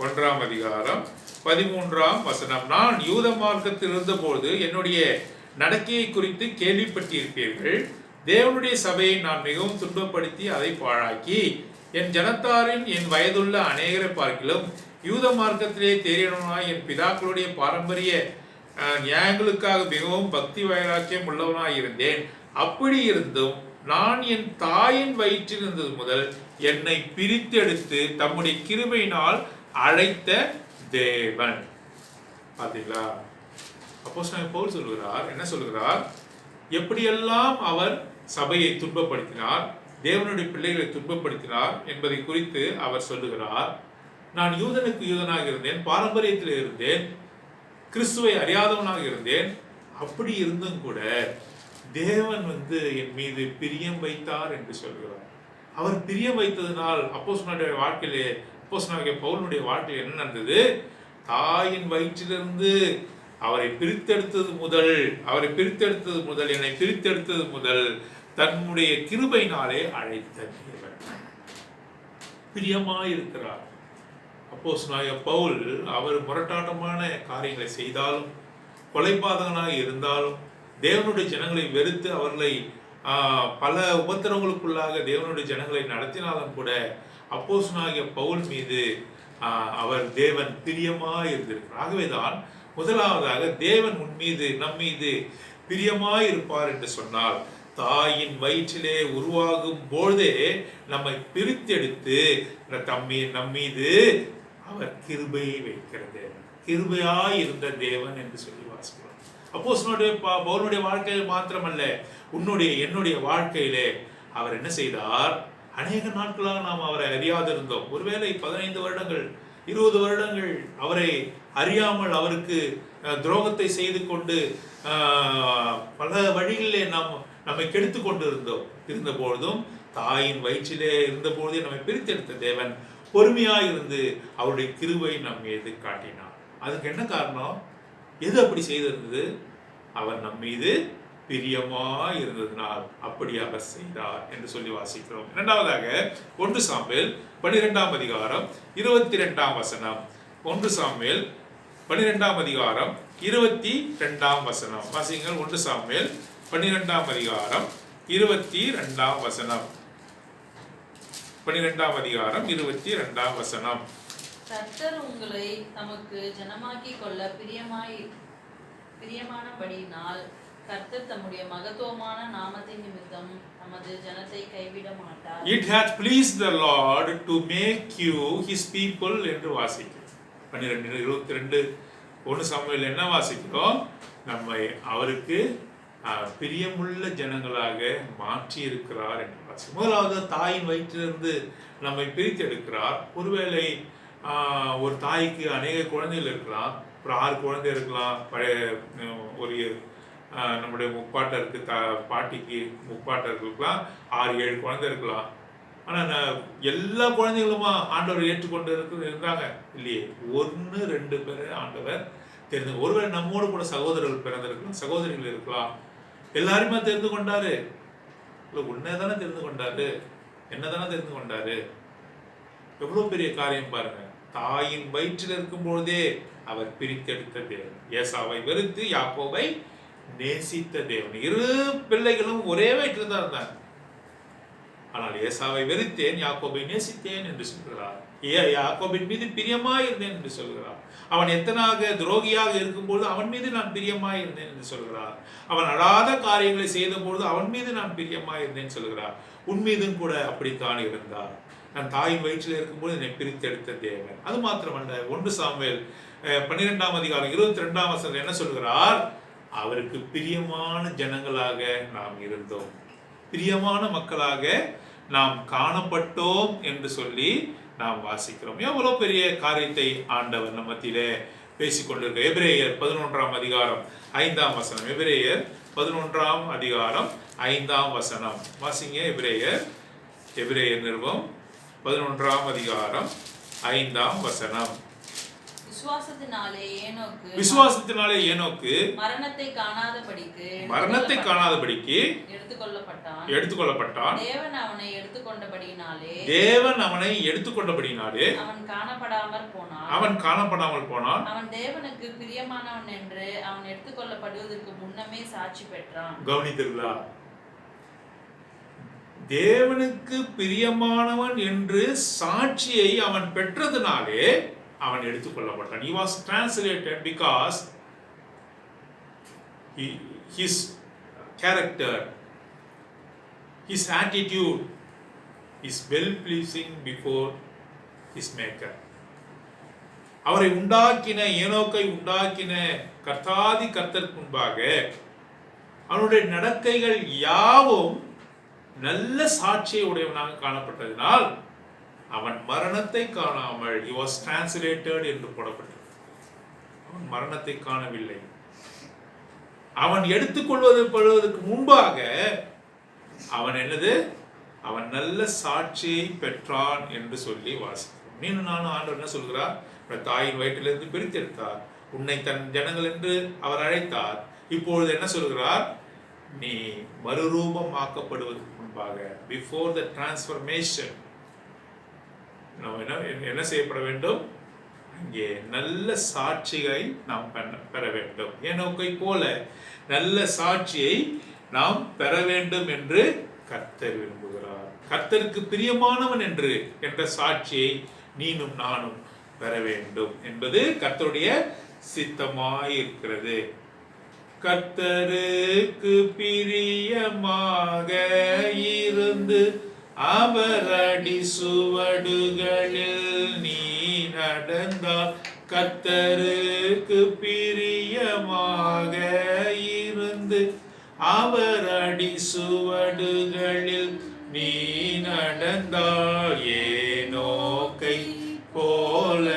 1ஆம் அதிகாரம் 13ஆம் வசனம். நான் யூத மார்க்கத்தில் இருந்தபோது என்னுடைய நடக்கையை குறித்து கேள்விப்பட்டிருப்பீர்கள். தேவனுடைய சபையை நான் மிகவும் துன்பப்படுத்தி அதை பாழாக்கி என் ஜனத்தாரின் என் வயதுள்ள அநேகரை பார்க்கிலும் யூத மார்க்கத்திலே தேறியவனாய் என் பிதாக்களுடைய பாரம்பரிய நியாயங்களுக்காக மிகவும் பக்தி வைராக்கியம் உள்ளவனாய் இருந்தேன். அப்படி இருந்தும் நான் என் தாயின் வயிற்றில் இருந்தது முதல் என்னை பிரித்தெடுத்து தம்முடைய கிருபையினால் அழைத்த தேவன். பார்த்தீங்களா? அப்போஸ்தலனாகிய பவுல் சொல்கிறார், என்ன சொல்கிறார்? எப்படியெல்லாம் அவர் சபையை துன்பப்படுத்தினார், தேவனுடைய பிள்ளைகளை துன்பப்படுத்தினார் என்பதை குறித்து அவர் சொல்லுகிறார். நான் யூதனுக்கு யூதனாக இருந்தேன், பாரம்பரியத்தில் இருந்தேன், கிறிஸ்துவை அறியாதவனாக இருந்தேன். அப்படி இருந்தும் கூட தேவன் என் மீது பிரியம் வைத்தார் என்று சொல்கிறார். அவர் பிரியம் வைத்ததினால் அப்போஸ்தலனுடைய வாழ்க்கையிலே, அப்போஸ்தலனாகிய பவுலுடைய வாழ்க்கையில் என்ன நடந்தது? தாயின் வயிற்றிலிருந்து அவரை பிரித்தெடுத்தது முதல் என்னை பிரித்தெடுத்தது முதல் தன்னுடைய கிருபையினாலே அழைத்த தேவன் பிரியமாயிருக்கிறார். அப்போஸ்தலனாகிய பவுல் அவர் முரட்டாட்டமான காரியங்களை செய்தாலும், கொலைபாதகனாக இருந்தாலும், தேவனுடைய ஜனங்களை வெறுத்து அவர்களை பல உபத்திரவங்களுக்குள்ளாக தேவனுடைய ஜனங்களை நடத்தினாலும் கூட அப்போஸ்தலனாகிய பவுல் மீது அவர் தேவன் பிரியமாய் இருந்திருக்கிறார். ஆகவேதான் முதலாவதாக தேவன் நம் மீது பிரியமாய் இருப்பார் என்று சொன்னால், தாயின் வயிற்றிலே உருவாகும் பொழுதே நம்மை பிரித்தெடுத்து நம் மீது அவர் கிருபையை வைக்கிறது, கிருபையாய் இருந்த தேவன் என்று சொல்லி வாசிக்கிறோம். அப்போஸ்தலனுடைய பவுலுடைய வாழ்க்கையில் மாத்திரமல்ல, என்னுடைய வாழ்க்கையிலே அவர் என்ன செய்தார்? அநேக நாட்களாக நாம் அவரை அறியாதிருந்தோம். ஒருவேளை 15 வருடங்கள் 20 வருடங்கள் அவரை அறியாமல் அவருக்கு துரோகத்தை செய்து கொண்டு பல வழிகளிலே நம்மை கெடுத்து கொண்டு இருந்த பொழுதும், தாயின் வயிற்றிலே இருந்த பொழுதே நம்மை பிரித்தெடுத்த தேவன் பொறுமையாக இருந்து அவருடைய கிருபை நம் மீது காட்டினார். அதுக்கு என்ன காரணம்? எது அப்படி செய்திருந்தது? அவர் நம் மீது பிரியமாய் இருந்ததினால் அப்படி அவர் செய்தார் என்று சொல்லி வாசிக்கிறோம். இரண்டாவதாக 1 சாமுவேல் 12ஆம் அதிகாரம் 22ஆம் வசனம். 1 சாமுவேல் 12ஆம் அதிகாரம் 22ஆம் வசனம். வாசிங்கள். 1 சாமுவேல் 12ஆம் அதிகாரம் 22ஆம் வசனம். 12ஆம் அதிகாரம் 22ஆம் வசனம். கர்த்தர் உங்களை தமக்கு ஜனமாக்கிக் கொள்ள பிரியமானபடியினால் கர்த்தர் தம்முடைய மகத்துவமான நாமத்தின் நிமித்தம் நமது ஜனத்தை கைவிட மாட்டார். It hath pleased the Lord to make you his people என்று வாசிக்கிறோம். 12:22 1 சாமுவேல் என்ன வாசிக்கிறோம்? நம்மை அவருக்கு பிரியமுள்ள ஜனங்களாக மாற்றி இருக்கிறார் என்று வாசிக்கிறோம். முதலாவது தாயின் வயிற்றிலிருந்து நம்மை பிரித்து எடுக்கிறார். ஒருவேளை ஒரு தாய்க்கு அநேக குழந்தைகள் இருக்கலாம், ஒரு 6 குழந்தை இருக்கலாம். ஒரு நம்முடைய முப்பாட்டருக்கு பாட்டிக்கு முப்பாட்டருக்குலாம் 6-7 குழந்தை இருக்கலாம். ஆனால் எல்லா குழந்தைகளுமா ஆண்டவர் ஏற்றுக்கொண்டு இருந்தாங்க இல்லையே. 1-2 பேரை ஆண்டவர் தெரிந்து, ஒருவேளை நம்மோடு கூட சகோதரர்கள் பிறந்திருக்கலாம், சகோதரிகள் இருக்கலாம். எல்லாருமே தெரிந்து கொண்டாரு. இல்லை உன்னைதானே தெரிந்து கொண்டாரு, என்னதானே தெரிந்து கொண்டாரு. எவ்வளவு பெரிய காரியம் பாருங்க. தாயின் வயிற்றில் இருக்கும் பொழுதே அவர் பிரித்தெடுத்த தேவன். ஏசாவை வெறுத்து யாக்கோபை நேசித்த தேவன். 2 பிள்ளைகளும் ஒரே வயிற்றில் தான் இருந்தாங்க. ஆனால் ஏசாவை வெறுத்தேன், யாக்கோபை நேசித்தேன் என்று சொல்கிறார். யாக்கோபின் மீது பிரியமாய் இருந்தேன் என்று சொல்கிறார். அவன் எத்தனாக துரோகியாக இருக்கும்போது அவன் மீது நான் பிரியமாய் இருந்தேன் என்று சொல்கிறார். அவன் அழாத காரியங்களை செய்த பொழுது அவன் மீது நான் பிரியமாய் இருந்தேன் சொல்கிறார். உன் மீதும் கூட அப்படித்தான் இருந்தார். நான் தாயின் வயிற்றில் இருக்கும்போது என்னை பிரித்தெடுத்த தேவன். அது மாத்திரமல்ல, 1 சாமுவேல் 12ஆம் அதிகாரம் 22ஆம் வசனம் என்ன சொல்கிறார்? அவருக்கு பிரியமான ஜனங்களாக நாம் இருந்தோம், பிரியமான மக்களாக நாம் காணப்பட்டோம் என்று சொல்லி நாம் வாசிக்கிறோம். எவ்வளவு பெரிய காரியத்தை ஆண்டவர் நம்ம மத்தியிலே பேசிக்கொண்டிருக்க. எபிரேயர் 11ஆம் அதிகாரம் 5ஆம் வசனம். எபிரேயர் 11ஆம் அதிகாரம் 5ஆம் வசனம் வாசிங்க. எபிரேயர் நிருபம் 11ஆம் அதிகாரம் 5ஆம் வசனம். விசுவாசத்தினாலே ஏனோக்கு மரணத்தை காணாதபடிக்கு எடுத்துக்கொள்ளப்பட்டான். தேவன் அவனை எடுத்துக்கொண்டபடியினாலே அவன் காணப்படாமல் போனான். அவன் தேவனுக்கு பிரியமானவன் என்று அவன் எடுத்துக்கொள்ளப்படுவதற்கு முன்னமே சாட்சி பெற்றான். கவனித்தீர்களா? தேவனுக்கு பிரியமானவன் என்று சாட்சியை அவன் பெற்றதுனாலே அவன் எடுத்துக்கொள்ளப்பட்டான். He was translated because his character, his attitude is well pleasing before his maker. அவரை உண்டாக்கின ஏனோக்கை உண்டாக்கின கர்த்தாதி கர்த்தருக்கு முன்பாக அவனுடைய நடக்கைகள் யாவும் நல்ல சாட்சியை உடையவனாக காணப்பட்டதினால் அவன் மரணத்தை காணாமல், he was translated என்று போடப்பட்டது. அவன் மரணத்தை காணவில்லை. அவன் எடுத்துக்கொள்வதற்கு முன்பாக அவன் என்னது? அவன் நல்ல சாட்சியை பெற்றான் என்று சொல்லி வாசிக்கிறோம். நீனும் நானும் ஆண்டவர் என்ன சொல்கிறார்? தாயின் வயிற்றிலிருந்து பிரித்தெடுத்தார், உன்னை தன் ஜனங்கள் என்று அவர் அழைத்தார். இப்பொழுது என்ன சொல்கிறார்? நீ மறுரூபம் ஆக்கப்படுவதற்கு முன்பாக, பிஃபோர் த டிரான்ஸ்ஃபர்மேஷன், நாம் என்ன செய்யப்பட வேண்டும்? அங்கே நல்ல சாட்சியை நாம் பெற வேண்டும். ஏனோக்கை போல நல்ல சாட்சியை நாம் பெற வேண்டும் என்று கர்த்தர் விரும்புகிறார். கர்த்தருக்கு பிரியமானவன் என்ற சாட்சியை நீனும் நானும் பெற வேண்டும் என்பது கர்த்தருடைய சித்தமாயிருக்கிறது. கர்த்தருக்கு பிரியமாக இருந்து அவர் அடி சுவடுகளில் நீ நடந்தால், கர்த்தருக்கு பிரியமாக இருந்து அவர் அடி சுவடுகளில் நீ நடந்தால், ஏனோக்கை போல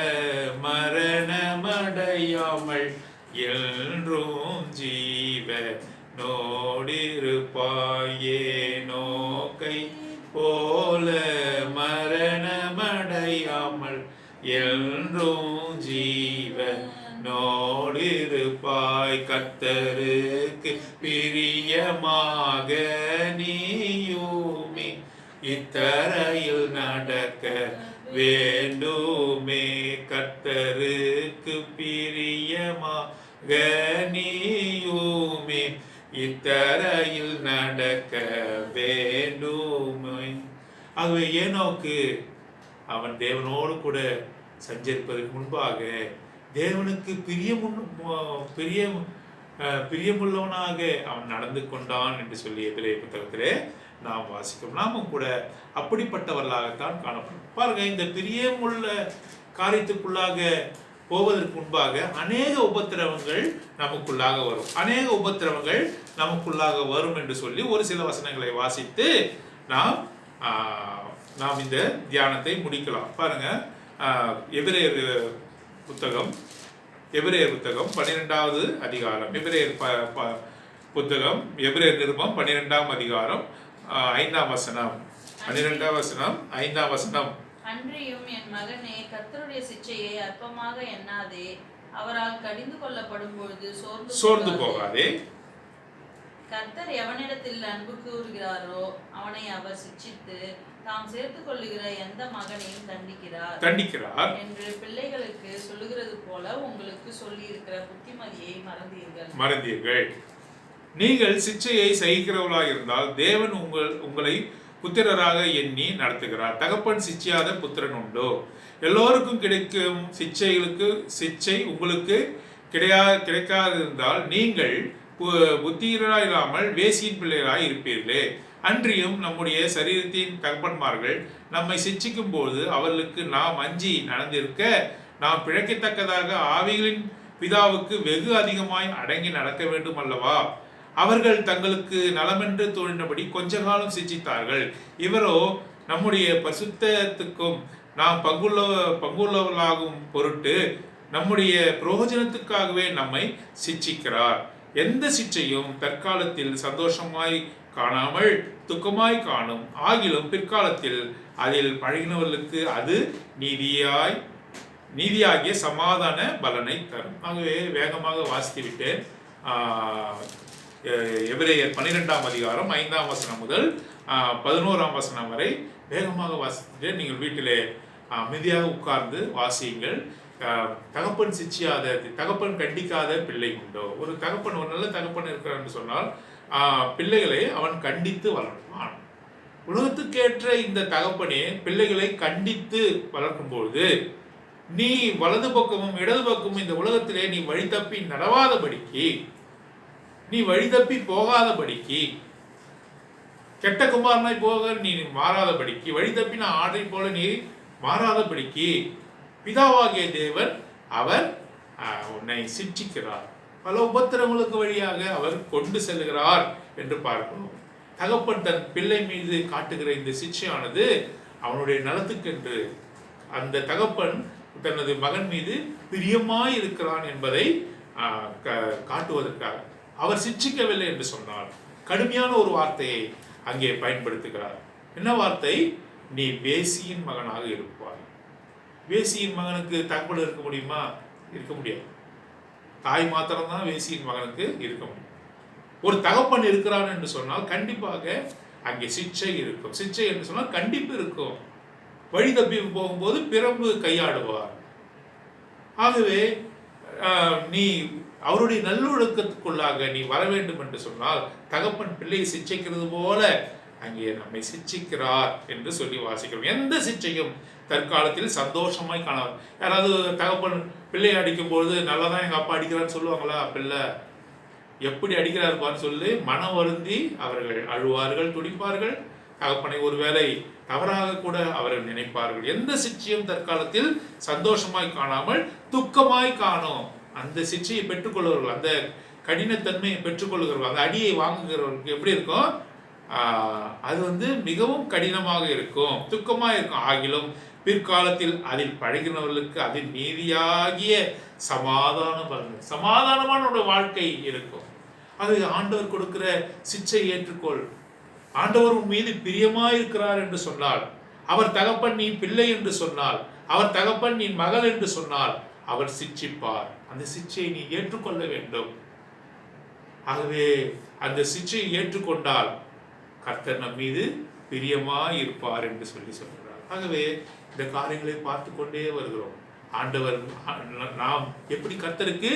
மரணமடையாமல் என்றும் ஜீவ நோடிருப்பாய். ஏனோக்கை போல மரணமடையாமல் என்றும் ஜீவ நோடிருப்பாய். கர்த்தருக்கு பிரியமாக நீயுமே இத்தரையில் நடக்க வேண்டுமே. கர்த்தருக்கு பிரியமாக நீயுமே இத்தரையில் நடக்க வேண்டுமே. ஆகவே ஏனோக்கு அவன் தேவனோடு கூட சஞ்சரிப்பதற்கு முன்பாக தேவனுக்கு பிரியம் பிரியமுள்ளவனாக அவன் நடந்து கொண்டான் என்று சொல்லி எபிரேயர் புத்தகத்திலே நாம் வாசிக்கிறோம். நாமும் கூட அப்படிப்பட்டவர்களாகத்தான் காணப்படும். பாருங்க, இந்த பிரியமுள்ள காரியத்துக்குள்ளாக போவதற்கு முன்பாக அநேக உபத்திரவங்கள் நமக்குள்ளாக வரும், அநேக உபத்திரவங்கள் நமக்குள்ளாக வரும் என்று சொல்லி ஒரு சில வசனங்களை வாசித்து நாம் இந்த தியானத்தை முடிக்கலாம். பாருங்க, எபிரேயர் புத்தகம் 12வது அதிகாரம், எபிரேயர் புத்தகம், எபிரேயர் நிருபம் 12ஆம் அதிகாரம் 5ஆம் வசனம், 12ஆம் வசனம் 5ஆம் வசனம். அன்றியும் என் மகனே, கர்த்தருடைய சிட்சையை அற்பமாக எண்ணாதே, அவரால் கடிந்து கொள்ளப்படும் பொழுது சோர்ந்து போகாதே. கர்த்தர் எவனிடத்தில் அன்பு கூறுகிறாரோ அவனை அவர் சிட்சித்து தாம் சேர்த்துக் கொள்ளுகிற எந்த மகனையும் தண்டிக்கிறார் என்று பிள்ளைகளுக்கு சொல்லுகிறது போல உங்களுக்கு சொல்லி இருக்கிற புத்திமதியை மறந்தீர்கள். நீங்கள் சிட்சையை சகிக்கிறவர்களாக இருந்தால் தேவன் உங்களை புத்திரராக எண்ணி நடத்துகிறார். தகப்பன் சிட்சையாத புத்திரன் உண்டோ? எல்லோருக்கும் கிடைக்கும் சிட்சை உங்களுக்கு கிடைக்காது இருந்தால் நீங்கள் புத்திரராய் இல்லாமல் வேசியின் பிள்ளைகளாய் இருப்பீர்களே. அன்றியும் நம்முடைய சரீரத்தின் தகப்பன்மார்கள் நம்மை சிட்சிக்கும் போது அவர்களுக்கு நாம் அஞ்சி நடந்திருக்க நாம் பிழைக்கத்தக்கதாக ஆவிகளின் பிதாவுக்கு வெகு அதிகமாய் அடங்கி நடக்க வேண்டும் அல்லவா? அவர்கள் தங்களுக்கு நலமென்று தோன்றினபடி கொஞ்ச காலம் சிட்சித்தார்கள். இவரோ நம்முடைய பரிசுத்தத்துக்கும் நாம் பங்குள்ளவர்களாகும் பொருட்டு நம்முடைய பிரயோஜனத்துக்காகவே நம்மை சிட்சிக்கிறார். எந்த சிட்சையும் தற்காலத்தில் சந்தோஷமாய் காணாமல் துக்கமாய் காணும், ஆகிலும் பிற்காலத்தில் அதில் பழகினவர்களுக்கு அது நீதியாகிய சமாதான பலனை தரும். ஆகவே வேகமாக வாசித்து விட்டேன். எபிரேயர் 12ஆம் அதிகாரம் 5ஆம் வசனம் முதல் 11ஆம் வசனம் வரை வேகமாக வாசித்துட்டு நீங்கள் வீட்டிலே அமைதியாக உட்கார்ந்து வாசியுங்கள். தகப்பன் சிட்சியாத, தகப்பன் கண்டிக்காத பிள்ளை உண்டோ? ஒரு நல்ல தகப்பன் இருக்கிறான்னு சொன்னால் பிள்ளைகளை அவன் கண்டித்து வளர்ப்பான். உலகத்துக்கேற்ற இந்த தகப்பனே பிள்ளைகளை கண்டித்து வளர்க்கும்போது நீ வலது பக்கமும் இடது பக்கமும் இந்த உலகத்திலே நீ வழி தப்பி நடவாதபடிக்கு, நீ வழி தப்பி போகாதபடிக்கு, கெட்ட குமாரனாய் போக நீ மாறாதபடிக்கு, வழி தப்பி நான் ஆடை போல நீ மாறாதபடிக்கு பிதாவாகிய தேவன் அவர் உன்னை சிட்சிக்கிறார். பல உபத்திரங்களுக்கு வழியாக அவர் கொண்டு செல்கிறார் என்று பார்க்கணும். தகப்பன் தன் பிள்ளை மீது காட்டுகிற இந்த சிட்சையானது அவனுடைய நலத்துக்கென்று, அந்த தகப்பன் தனது மகன் மீது பிரியமாய் இருக்கிறான் என்பதை காட்டுவதற்காக. அவர் சிட்சிக்கவில்லை என்று சொன்னால் கடுமையான ஒரு வார்த்தையை அங்கே பயன்படுத்துகிறார். என்ன வார்த்தை? நீ வேசியின் மகனாக இருப்பாய். வேசியின் மகனுக்கு தகப்பன் இருக்க முடியுமா? இருக்க முடியாது. தாய் மாத்திரம்தான் வேசியின் மகனுக்கு இருக்க முடியும். ஒரு தகப்பன் இருக்கிறான் என்று சொன்னால் கண்டிப்பாக அங்கே சிட்சை இருக்கும். சிட்சை என்று சொன்னால் கண்டிப்பு இருக்கும். வழி தப்பி போகும்போது பிரம்பு கையாடுவார். ஆகவே நீ அவருடைய நல்லொழுக்கத்துக்குள்ளாக நீ வர வேண்டும் என்று சொன்னால் தகப்பன் பிள்ளையை சிட்சிக்கிறது போல அங்கே நம்மை சிட்சிக்கிறார் என்று சொல்லி வாசிக்கிறோம். எந்த சிட்சையும் தற்காலத்தில் சந்தோஷமாய் காணாது. யாராவது தகப்பன் பிள்ளையை அடிக்கும்பொழுது நல்லா தான் எங்கள் அப்பா அடிக்கிறான்னு சொல்லுவாங்களா? பிள்ளை எப்படி அடிக்கிறாருப்பான்னு சொல்லி மனம் வருந்தி அவர்கள் அழுவார்கள், துடிப்பார்கள். தகப்பனை ஒருவேளை தவறாக கூட அவர்கள் நினைப்பார்கள். எந்த சிட்சையும் தற்காலத்தில் சந்தோஷமாய் காணாமல் துக்கமாய் காணும். அந்த சிட்சையை பெற்றுக்கொள்கிறவர்கள், அந்த கடினத்தன்மையை பெற்றுக்கொள்கிறவர்கள், அந்த அடியை வாங்குகிறவர்களுக்கு எப்படி இருக்கும்? அது மிகவும் கடினமாக இருக்கும், துக்கமாக இருக்கும். ஆகிலும் பிற்காலத்தில் அதில் பழகினவர்களுக்கு அதில் நீதியாகிய சமாதான பலன், சமாதானமான ஒரு வாழ்க்கை இருக்கும். அது ஆண்டவர் கொடுக்கிற சிட்சை ஏற்றுக்கொள். ஆண்டவர் உன் மீது பிரியமாயிருக்கிறார் என்று சொன்னால், அவர் தகப்பன் நீ பிள்ளை என்று சொன்னால், அவர் தகப்பன் நீ மகள் என்று சொன்னால் அவர் சிட்சிப்பார். அந்த சிட்சையை நீ ஏற்றுக்கொள்ள வேண்டும். ஆகவே அந்த சிட்சையை ஏற்றுக்கொண்டால் கர்த்தர் நம் மீது பிரியமாய் இருப்பார் என்று சொல்கிறார். ஆகவே இந்த காரியங்களை பார்த்து கொண்டே வருகிறோம். ஆண்டவர் நாம் எப்படி கர்த்தருக்கு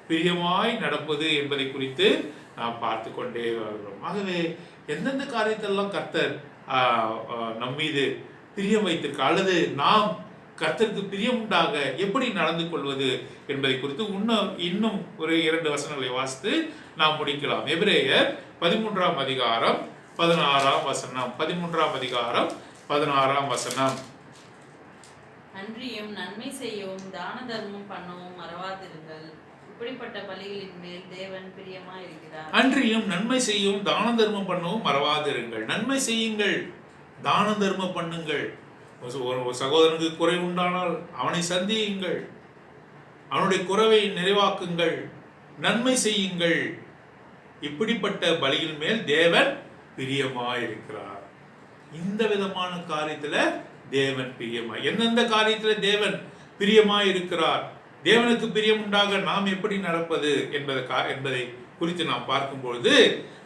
பிரியமாய் நடப்பது என்பதை குறித்து நாம் பார்த்து கொண்டே வருகிறோம். ஆகவே எந்தெந்த காரியத்தெல்லாம் கர்த்தர் நம் மீது பிரியம் வைத்திருக்க, அல்லது நாம் கர்த்தருக்கு பிரியமுண்டாக எப்படி நடந்து கொள்வது என்பதை குறித்து இன்னும் ஒரு 2 வசனங்களை வாசித்து நாம் முடிக்கலாம். எபிரேயர் 13ஆம் அதிகாரம் 16ஆம் வசனம். 13ஆம் அதிகாரம் 16ஆம் வசனம். அன்றியும் நன்மை செய்யவும் தான தர்மம் பண்ணவும் மறவாதிருங்கள், இப்படிப்பட்ட பலிகளின் மேல் தேவன் பிரியமாய் இருக்கிறார். அன்றியும் நன்மை செய்யவும் தான தர்மம் பண்ணவும் மறவாதிருங்கள். நன்மை செய்யுங்கள், தான தர்மம் பண்ணுங்கள். ஒரு சகோதரனுக்கு குறை உண்டானால் அவனை சந்தியுங்கள், அவனுடைய குறைவை நிறைவாக்குங்கள், நன்மை செய்யுங்கள். இப்படிப்பட்ட பலியின் மேல் தேவன் பிரியமாயிருக்கிறார். இந்த விதமான காரியத்துல தேவன் பிரியமாய், எந்தெந்த காரியத்துல தேவன் பிரியமாயிருக்கிறார், தேவனுக்கு பிரியம் உண்டாக நாம் எப்படி நடப்பது என்பதை குறித்து நாம் பார்க்கும்பொழுது,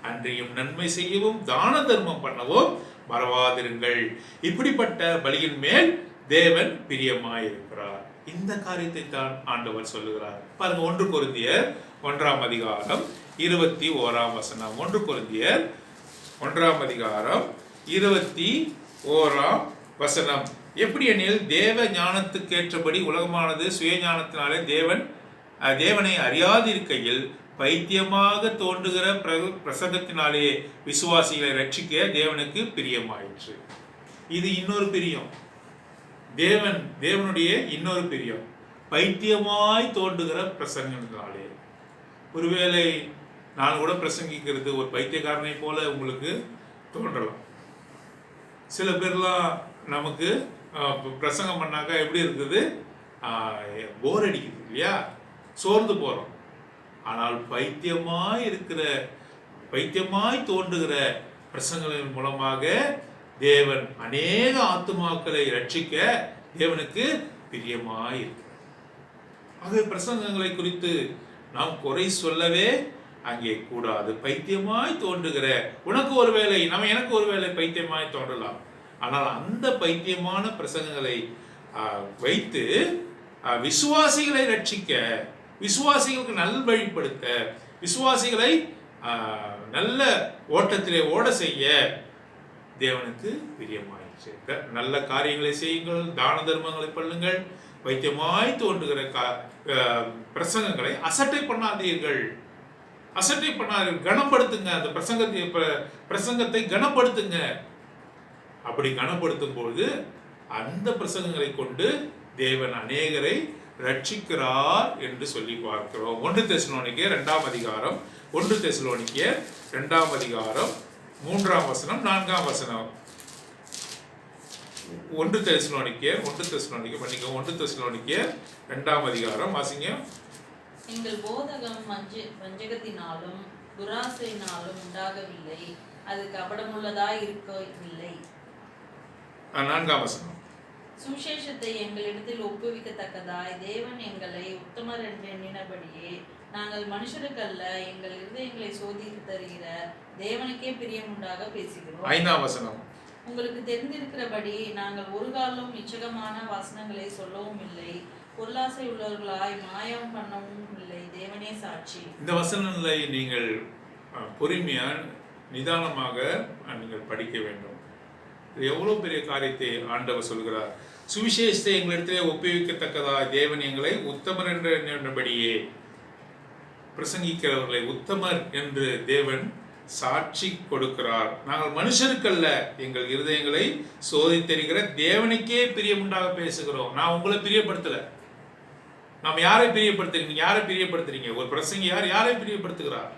அன்றையும் நன்மை செய்யவும் தான தர்மம் பண்ணவும் மறவாதிருங்கள், இப்படிப்பட்ட பலியின் மேல் தேவன் பிரியமாயிருக்கிறார். இந்த காரியத்தை தான் ஆண்டவர் சொல்லுகிறார். பாருங்க, 1 கொரிந்தியர் 1ஆம் அதிகாரம் 21ஆம் வசனம். 1 கொரிந்தியர் 1ஆம் அதிகாரம் 21ஆம் வசனம். எப்படி எனில், தேவ ஞானத்துக்கு ஏற்றபடி உலகமானது சுய ஞானத்தினாலே தேவனை அறியாதிருக்கையில் பைத்தியமாக தோன்றுகிற பிரசங்கத்தினாலே விசுவாசிகளை ரட்சிக்க தேவனுக்கு பிரியமாயிற்று. இது இன்னொரு பிரியம், தேவனுடைய இன்னொரு பிரியம். பைத்தியமாய் தோன்றுகிற பிரசங்கத்தினாலே. ஒருவேளை நான் கூட பிரசங்கிக்கிறது ஒரு பைத்தியக்காரனை போல உங்களுக்கு தோன்றலாம். சில பேர்லாம் நமக்கு பிரசங்கம் பண்ணாக்கா எப்படி இருக்குது, போர் அடிக்குது இல்லையா, சோர்ந்து போறோம். ஆனால் பைத்தியமாய் தோன்றுகிற பிரசங்கங்களின் மூலமாக தேவன் அநேக ஆத்துமாக்களை ரட்சிக்க தேவனுக்கு பிரியமாய் இருக்கிறார். ஆகவே பிரசங்கங்களை குறித்து நாம் குறை சொல்லவே அங்கே கூடாது. பைத்தியமாய் தோன்றுகிற உனக்கு ஒருவேளை எனக்கு ஒருவேளை பைத்தியமாய் தோன்றலாம். ஆனால் அந்த பைத்தியமான பிரசங்கங்களை வைத்து விசுவாசிகளை ரட்சிக்க, விசுவாசிகளுக்கு நல்வழிப்படுத்த, விசுவாசிகளை நல்ல ஓட்டத்திலே ஓட செய்ய தேவனுக்கு பிரியமாயிற்று. நல்ல காரியங்களை செய்யுங்கள், தான தர்மங்களை பண்ணுங்கள், பைத்தியமாய் தோன்றுகிற பிரசங்கங்களை அசட்டை பண்ணாதீர்கள். கனப்படுத்துங்க. அந்த பிரசங்கத்தை கனப்படுத்துங்க. அப்படி கனப்படுத்தும் பொழுது அந்த பிரசங்கங்களை கொண்டு தேவன் அநேகரை ரட்சிக்கிறார் என்று சொல்லி பார்க்கிறோம். 1 தெசலோனிக்கேயர் 2ஆம் அதிகாரம் 1 தெசலோனிக்கேயர் 2ஆம் அதிகாரம் 3ஆம் வசனம் 4ஆம் வசனம். 1 தெசலோனிக்கேயர் 2ஆம் அதிகாரம் வாசிங்க. எங்கள் போதகம் வஞ்சகத்தினாலும் துராசையினாலும் உண்டாகவில்லை, அது கபடமுள்ளதாய் இருக்கவில்லை. 4ஆம் வசனம். சுவிசேஷத்தை எங்களிடத்தில் ஒப்புவிக்கத்தக்கதாய் தேவன் எங்களை உத்தமர் என்று எண்ணினபடியே நாங்கள் மனுஷருக்கல்ல, எங்கள் இருதயங்களை சோதித்து தருகிற தேவனுக்கே பிரியமுண்டாக பேசுகிறோம். 5ஆம் வசனம். உங்களுக்கு தெரிந்திருக்கிறபடி நாங்கள் ஒரு காலம் இச்சகமான வசனங்களை சொல்லவும் இல்லை, பொருளாசை உள்ளவர்களாய் மாயம் பண்ணவும் இல்லை, தேவனே சாட்சி. இந்த வசனங்களை நீங்கள் பொறுமையா நிதானமாக நீங்கள் படிக்க வேண்டும். எவ்வளவு பெரிய காரியத்தை ஆண்டவர் சொல்கிறார். சுவிசேஷத்தை எங்களிடத்திலே ஒப்புவிக்கத்தக்கதா தேவன் எங்களை உத்தமர் என்று எண்ணினபடியே, பிரசங்கிக்கிறவர்களை உத்தமர் என்று தேவன் சாட்சி கொடுக்கிறார். நாங்கள் மனுஷருக்கல்ல, எங்கள் இருதயங்களை சோதித்தறிகிற தேவனுக்கே பிரியமுண்டாக பேசுகிறோம். நான் உங்களை பிரியப்படுத்தல. நாம் யாரை பிரியப்படுத்துறீங்க? யாரை பிரியப்படுத்துறீங்க? ஒரு பிரசங்கி யாரை பிரியப்படுத்துகிறார்?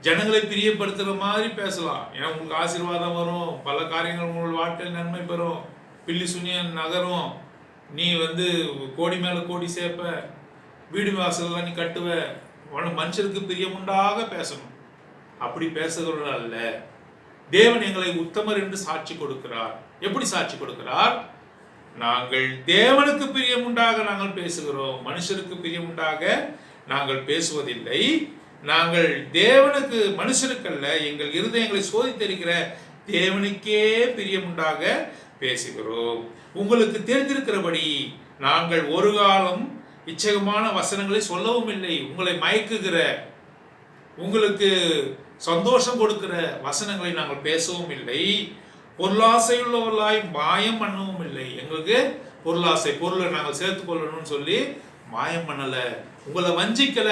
ஜனங்களை பிரியப்படுத்துகிற மாதிரி பேசலாம். ஏன்னா உங்களுக்கு ஆசீர்வாதம் வரும், பல காரியங்கள் உங்கள் வாழ்க்கையில் நன்மை பெறும், பில்லி சுனியன் நகரும், நீ கோடி மேல கோடி சேர்ப்ப, வீடு வாசல்லாம் நீ கட்டுவ, மனுஷருக்கு பிரியமுண்டாக பேசணும். அப்படி பேசுகிறவர்கள் அல்ல. தேவன் எங்களை உத்தமர் என்று சாட்சி கொடுக்கிறார். எப்படி சாட்சி கொடுக்கிறார்? நாங்கள் தேவனுக்கு பிரியமுண்டாக நாங்கள் பேசுகிறோம், மனுஷருக்கு பிரியமுண்டாக நாங்கள் பேசுவதில்லை. நாங்கள் தேவனுக்கு, மனுஷருக்கல்ல, எங்கள் இருதயங்களை சோதித்திருக்கிற தேவனுக்கே பிரியமுண்டாக பேசுகிறோம். உங்களுக்கு தெரிந்திருக்கிறபடி நாங்கள் ஒரு காலம் இச்சகமான வசனங்களை சொல்லவும் இல்லை. உங்களை மயக்குகிற, உங்களுக்கு சந்தோஷம் கொடுக்கிற வசனங்களை நாங்கள் பேசவும் இல்லை. பொருளாசையுள்ளவர்களாய் மாயம் பண்ணவும் இல்லை. எங்களுக்கு பொருளாசை, பொருளை நாங்கள் சேர்த்துக் கொள்ளணும்னு சொல்லி மாயம் பண்ணல, உங்களை வஞ்சிக்கல.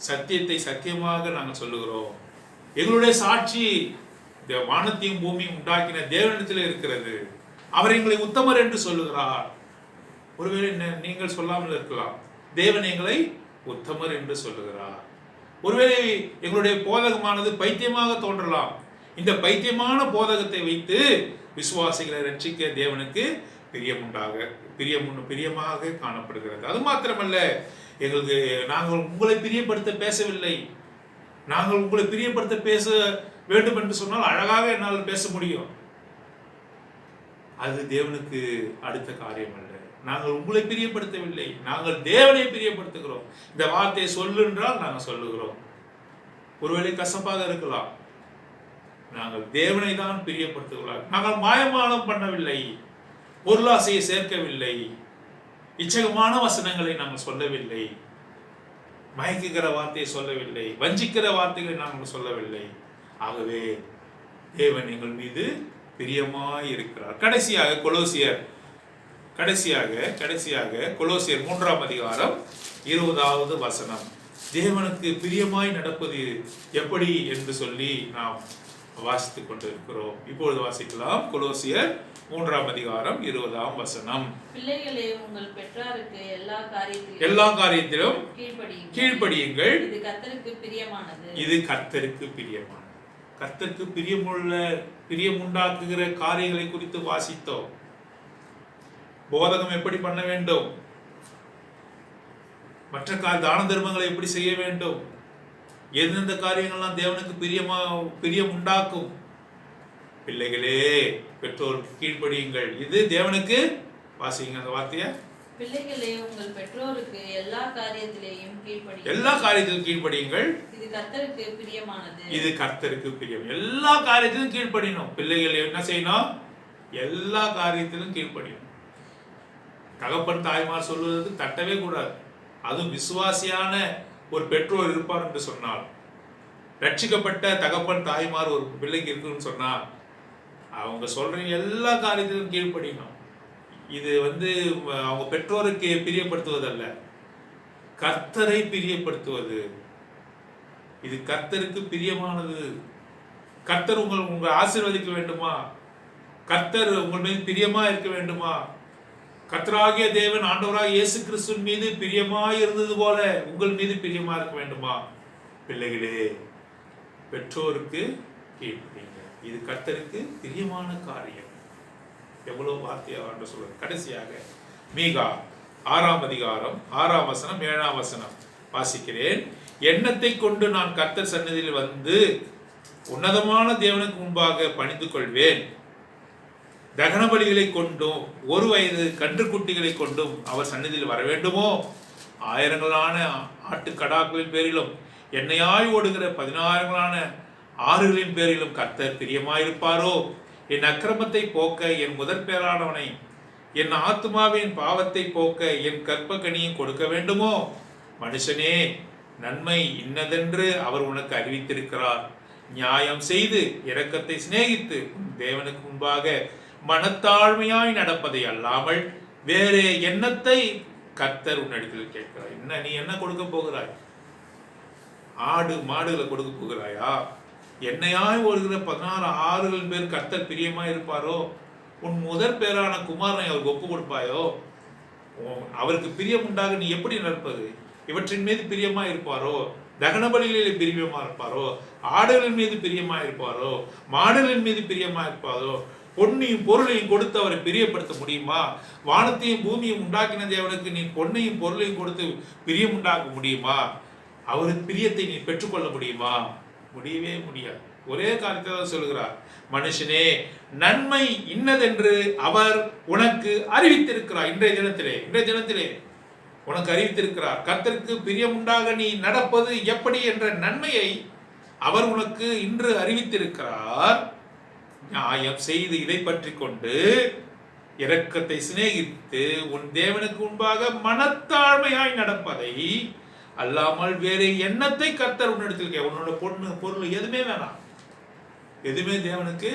சத்தியத்தை சத்தியமாக நாங்கள் சொல்லுகிறோம். எங்களுடைய சாட்சி வானத்தையும் பூமியும் உண்டாக்கின தேவனிடத்தில் இருக்கிறது. அவர் எங்களை உத்தமர் என்று சொல்லுகிறார். ஒருவேளை நீங்கள் சொல்லாமல் இருக்கலாம், தேவன் எங்களை உத்தமர் என்று சொல்லுகிறார். ஒருவேளை எங்களுடைய போதகமானது பைத்தியமாக தோன்றலாம். இந்த பைத்தியமான போதகத்தை வைத்து விசுவாசிகளை ரட்சிக்க தேவனுக்கு பிரியமாக காணப்படுகிறது. அது மாத்திரமல்ல, எங்களுக்கு நாங்கள் உங்களை பிரியப்படுத்த பேசவில்லை. நாங்கள் உங்களை பிரியப்படுத்த பேச வேண்டும் என்று சொன்னால் அழகாக என்னால் பேச முடியும். அது தேவனுக்கு அடுத்த காரியம் அல்ல. நாங்கள் உங்களை பிரியப்படுத்தவில்லை, நாங்கள் தேவனை பிரியப்படுத்துகிறோம். இந்த வார்த்தையை சொல்லு என்றால் நாங்கள் சொல்லுகிறோம். ஒருவேளை கசப்பாக இருக்கலாம், நாங்கள் தேவனை தான் பிரியப்படுத்துகிறோம். நாங்கள் மாயமானம் பண்ணவில்லை, பொருளாசையை சேர்க்கவில்லை, இச்சகமான வசனங்களை நாங்கள் சொல்லவில்லை, மயக்குகிற வார்த்தையை சொல்லவில்லை, வஞ்சிக்கிற வார்த்தைகளை நாங்கள் சொல்லவில்லை. ஆகவே தேவன் எங்கள் மீது பிரியமாய் இருக்கிறார். கடைசியாக கொலோசியர் 3ஆம் அதிகாரம் 20வது வசனம். தேவனுக்கு பிரியமாய் நடப்பது எப்படி என்று சொல்லி நாம் வாசித்துக் கொண்டிருக்கிறோம். இப்பொழுது வாசிக்கலாம். கொலோசியர் 3ஆம் அதிகாரம் 20ஆம் வசனம். பிள்ளைகளே, உங்கள் பெற்றாருக்கு எல்லா காரியத்திலும் கீழ்ப்படியுங்கள், இது கர்த்தருக்கு பிரியமானது. கர்த்தருக்கு பிரியமுண்டாக்குகிற காரியங்களை குறித்து வாசித்தோம். போதகம் எப்படி பண்ண வேண்டும், மற்ற தான தர்மங்களை எப்படி செய்ய வேண்டும், எந்தெந்த காரியங்கள்லாம் தேவனுக்கு பிரியம் உண்டாக்கும். பிள்ளைகளே, பெற்றோருக்கு கீழ்ப்படியுங்கள், இது தேவனுக்கு, வாசிங்க அந்த வார்த்தைய. பிள்ளைகளே, உங்கள் பெற்றோருக்கு எல்லா காரியத்திலும் கீழ்ப்படியுங்கள், இது கர்த்தருக்கு பிரியம். எல்லா காரியத்திலும் கீழ்ப்படியணும். பிள்ளைகள் என்ன செய்யணும்? எல்லா காரியத்திலும் கீழ்ப்படியணும். தகப்பன் தாய்மார் சொல்வதற்கு தட்டவே கூடாது. அதுவும் விசுவாசியான ஒரு பெற்றோர் இருப்பார் என்று சொன்னால், ரட்சிக்கப்பட்ட தகப்பன் தாய்மார் ஒரு பிள்ளைக்கு இருக்குன்னு சொன்னால், அவங்க சொல்ற எல்லா காரியத்திலும் கீழ்ப்படியணும். இது அவங்க பெற்றோருக்கு பிரியப்படுத்துவதல்ல, கர்த்தரை பிரியப்படுத்துவது. இது கர்த்தருக்கு பிரியமானது. கர்த்தர் உங்களை ஆசீர்வதிக்க வேண்டுமா? கர்த்தர் உங்கள் மீது பிரியமா இருக்க வேண்டுமா? கர்த்தராகிய தேவன் ஆண்டவராகிய இயேசு கிறிஸ்துவின் மீது பிரியமாய் இருந்தது போல உங்கள் மீது பிரியமா இருக்க வேண்டுமா? பிள்ளைகளே, பெற்றோருக்கு கீழ்ப்படியுங்க, இது கர்த்தருக்கு பிரியமான காரியம். எவ்வளவு வார்த்தையாக சொல்றது. கடைசியாக மீகா 6ஆம் அதிகாரம் 6ஆம் வசனம் 7ஆம் வசனம் வாசிக்கிறேன். எண்ணத்தை கொண்டு நான் கர்த்தர் சன்னதியில் வந்து உன்னதமான தேவனுக்கு முன்பாக பணிந்து கொள்வேன். தகன பலிகளை கொண்டும் 1 வயது கன்றுக்குட்டிகளை கொண்டும் அவர் சன்னதியில் வர வேண்டுமோ? ஆயிரங்களான ஆட்டுக்கடாக்களின் பேரிலும் எண்ணெயாய் ஓடுகிற 16,000 ஆறுகளின் பேரிலும் கர்த்தர் பிரியமாயிருப்பாரோ? என் அக்கிரமத்தை போக்க என் முதற் பேரானவனை, என் ஆத்துமாவின் பாவத்தை போக்க என் கற்பகனியை கொடுக்க வேண்டுமோ? மனுஷனே, நன்மை இன்னதென்று அவர் உனக்கு அறிவித்திருக்கிறார். நியாயம் செய்து இரக்கத்தை சிநேகித்து தேவனுக்கு முன்பாக மனத்தாழ்மையாய் நடப்பதை அல்லாமல் வேறு எண்ணத்தை கர்த்தர் உன்னிடத்தில் கேட்கிறார். நீ என்ன கொடுக்க போகிறாய்? ஆடு மாடுகளை கொடுக்க போகிறாயா? என்னையாய் ஓடுகிற 16 ஆறுகளின் பேர் கர்த்தர் பிரியமாய் இருப்பாரோ? உன் முதற் பேரான குமாரனை அவருக்கு ஒப்பு கொடுப்பாயோ? அவருக்கு பிரியம் உண்டாக நீ எப்படி நடப்பது? இவற்றின் மீது பிரியமா இருப்பாரோ? தகன பலிகளில் பிரியமா இருப்பாரோ? ஆடுகளின் மீது பிரியமா இருப்பாரோ? மாடுகளின் மீது பிரியமா இருப்பாரோ? பொன்னையும் பொருளையும் கொடுத்து அவரை பிரியப்படுத்த முடியுமா? வானத்தையும் பூமியும் உண்டாக்கின தேவனுக்கு நீ பொன்னையும் பொருளையும் கொடுத்து பிரியம் உண்டாக்க முடியுமா? அவருக்கு பிரியத்தை நீ பெற்றுக்கொள்ள முடியுமா? முடியவே முடியாது. ஒரே காரியத்தை தான் சொல்கிறார். மனுஷனே, நன்மை இன்னதென்று அவர் உனக்கு அறிவித்திருக்கிறார். இன்றைய தினத்திலே உனக்கு அறிவித்திருக்கிறார். கர்த்தருக்கு பிரியம் உண்டாக நீ நடப்பது எப்படி என்ற நன்மையை அவர் உனக்கு இன்று அறிவித்திருக்கிறார். நியாயம் செய்து இதை பற்றி கொண்டு இரக்கத்தை சிநேகித்து உன் தேவனுக்கு முன்பாக மனத்தாழ்மையாய் நடப்பதை அல்லாமல் வேறு எண்ணத்தை கர்த்தர் உன்னிடத்தில், உன்னோட பொண்ணு பொருள் எதுவுமே வேணாம், எதுவுமே தேவனுக்கு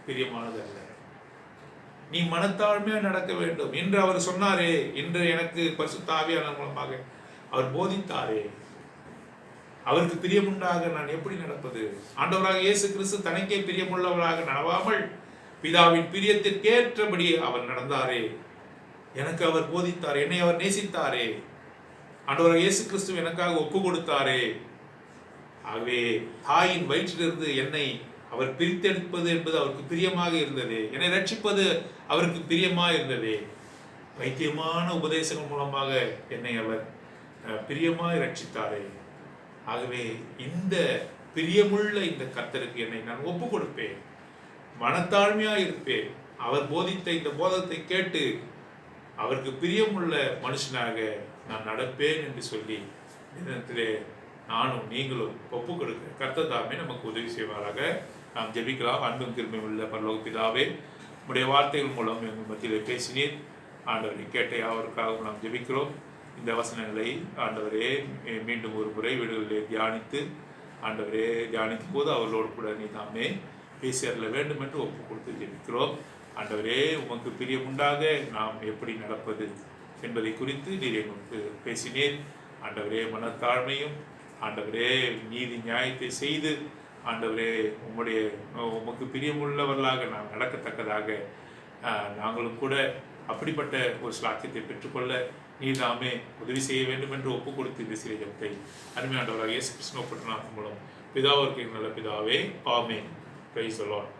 பிரியமானது அல்ல. நீ மனத்தாழ்மையா நடக்க வேண்டும் என்று அவர் சொன்னாரே, இன்று எனக்கு பரிசுத்த ஆவியானவர் மூலமாக அவர் போதித்தாரே, அவருக்கு பிரியமுண்டாக நான் எப்படி நடப்பது? ஆண்டவராக இயேசு கிறிஸ்து தனக்கே பிரியமுள்ளவராக நடவாமல் பிதாவின் பிரியத்திற்கேற்றபடி அவர் நடந்தாரே, எனக்கு அவர் போதித்தார், என்னை அவர் நேசித்தாரே, ஆண்டவராக இயேசு கிறிஸ்து எனக்காக ஒப்பு கொடுத்தாரே. ஆகவே தாயின் வயிற்றிலிருந்து என்னை அவர் பிரித்தெடுப்பது என்பது அவருக்கு பிரியமாக இருந்தது, என்னை ரட்சிப்பது அவருக்கு பிரியமாக இருந்தது. வைத்தியமான உபதேசங்கள் மூலமாக என்னை அவர் பிரியமாய் ரட்சித்தாரே. ஆகவே இந்த பிரியமுள்ள இந்த கர்த்தருக்கு என்னை நான் ஒப்பு கொடுப்பேன், மனத்தாழ்மையா இருப்பேன். அவர் போதித்த இந்த போதத்தை கேட்டு அவருக்கு பிரியமுள்ள மனுஷனாக நான் நடப்பேன் என்று சொல்லி தினத்திலே நானும் நீங்களும் ஒப்பு கொடுக்க கர்த்தர் தாமே நமக்கு உதவி செய்வாராக. நாம் ஜெபிக்கலாம். அன்பும் கிருபையும் உள்ள பரலோக பிதாவே, உம்முடைய வார்த்தைகள் மூலம் எங்கள் மத்தியிலே பேசினீர். ஆண்டவரை கேட்ட யாவருக்காகவும் நாம் ஜெபிக்கிறோம். இந்த வசனங்களை ஆண்டவரே மீண்டும் ஒரு முறை வீடுகளிலே தியானித்து ஆண்டவரே தியானிக்கும் போது அவர்களோடு கூட நீ தாமே பேசியறல வேண்டும் என்று ஒப்பு கொடுத்து ஜெபிக்கிறோம். ஆண்டவரே, உமக்கு பிரியமுண்டாக நாம் எப்படி நடப்பது என்பதை குறித்து நீர் எங்களுக்கு பேசினேன். ஆண்டவரே, மனத்தாழ்மையும் ஆண்டவரே நீதி நியாயத்தை செய்து ஆண்டவரே உமக்கு பிரியமுள்ளவர்களாக நாம் நடக்கத்தக்கதாக நாங்களும் கூட அப்படிப்பட்ட ஒரு ஸ்லாக்கியத்தை பெற்றுக்கொள்ள நீதாமே உதவி செய்ய வேண்டும் என்று ஒப்பு கொடுத்து இந்த சிறிய ஜெபத்தை அருமையாண்டவராக இயேசு கிறிஸ்துவின் மூலம் பிதாவிற்கு நல்ல பிதாவே, ஆமென். Praise the Lord.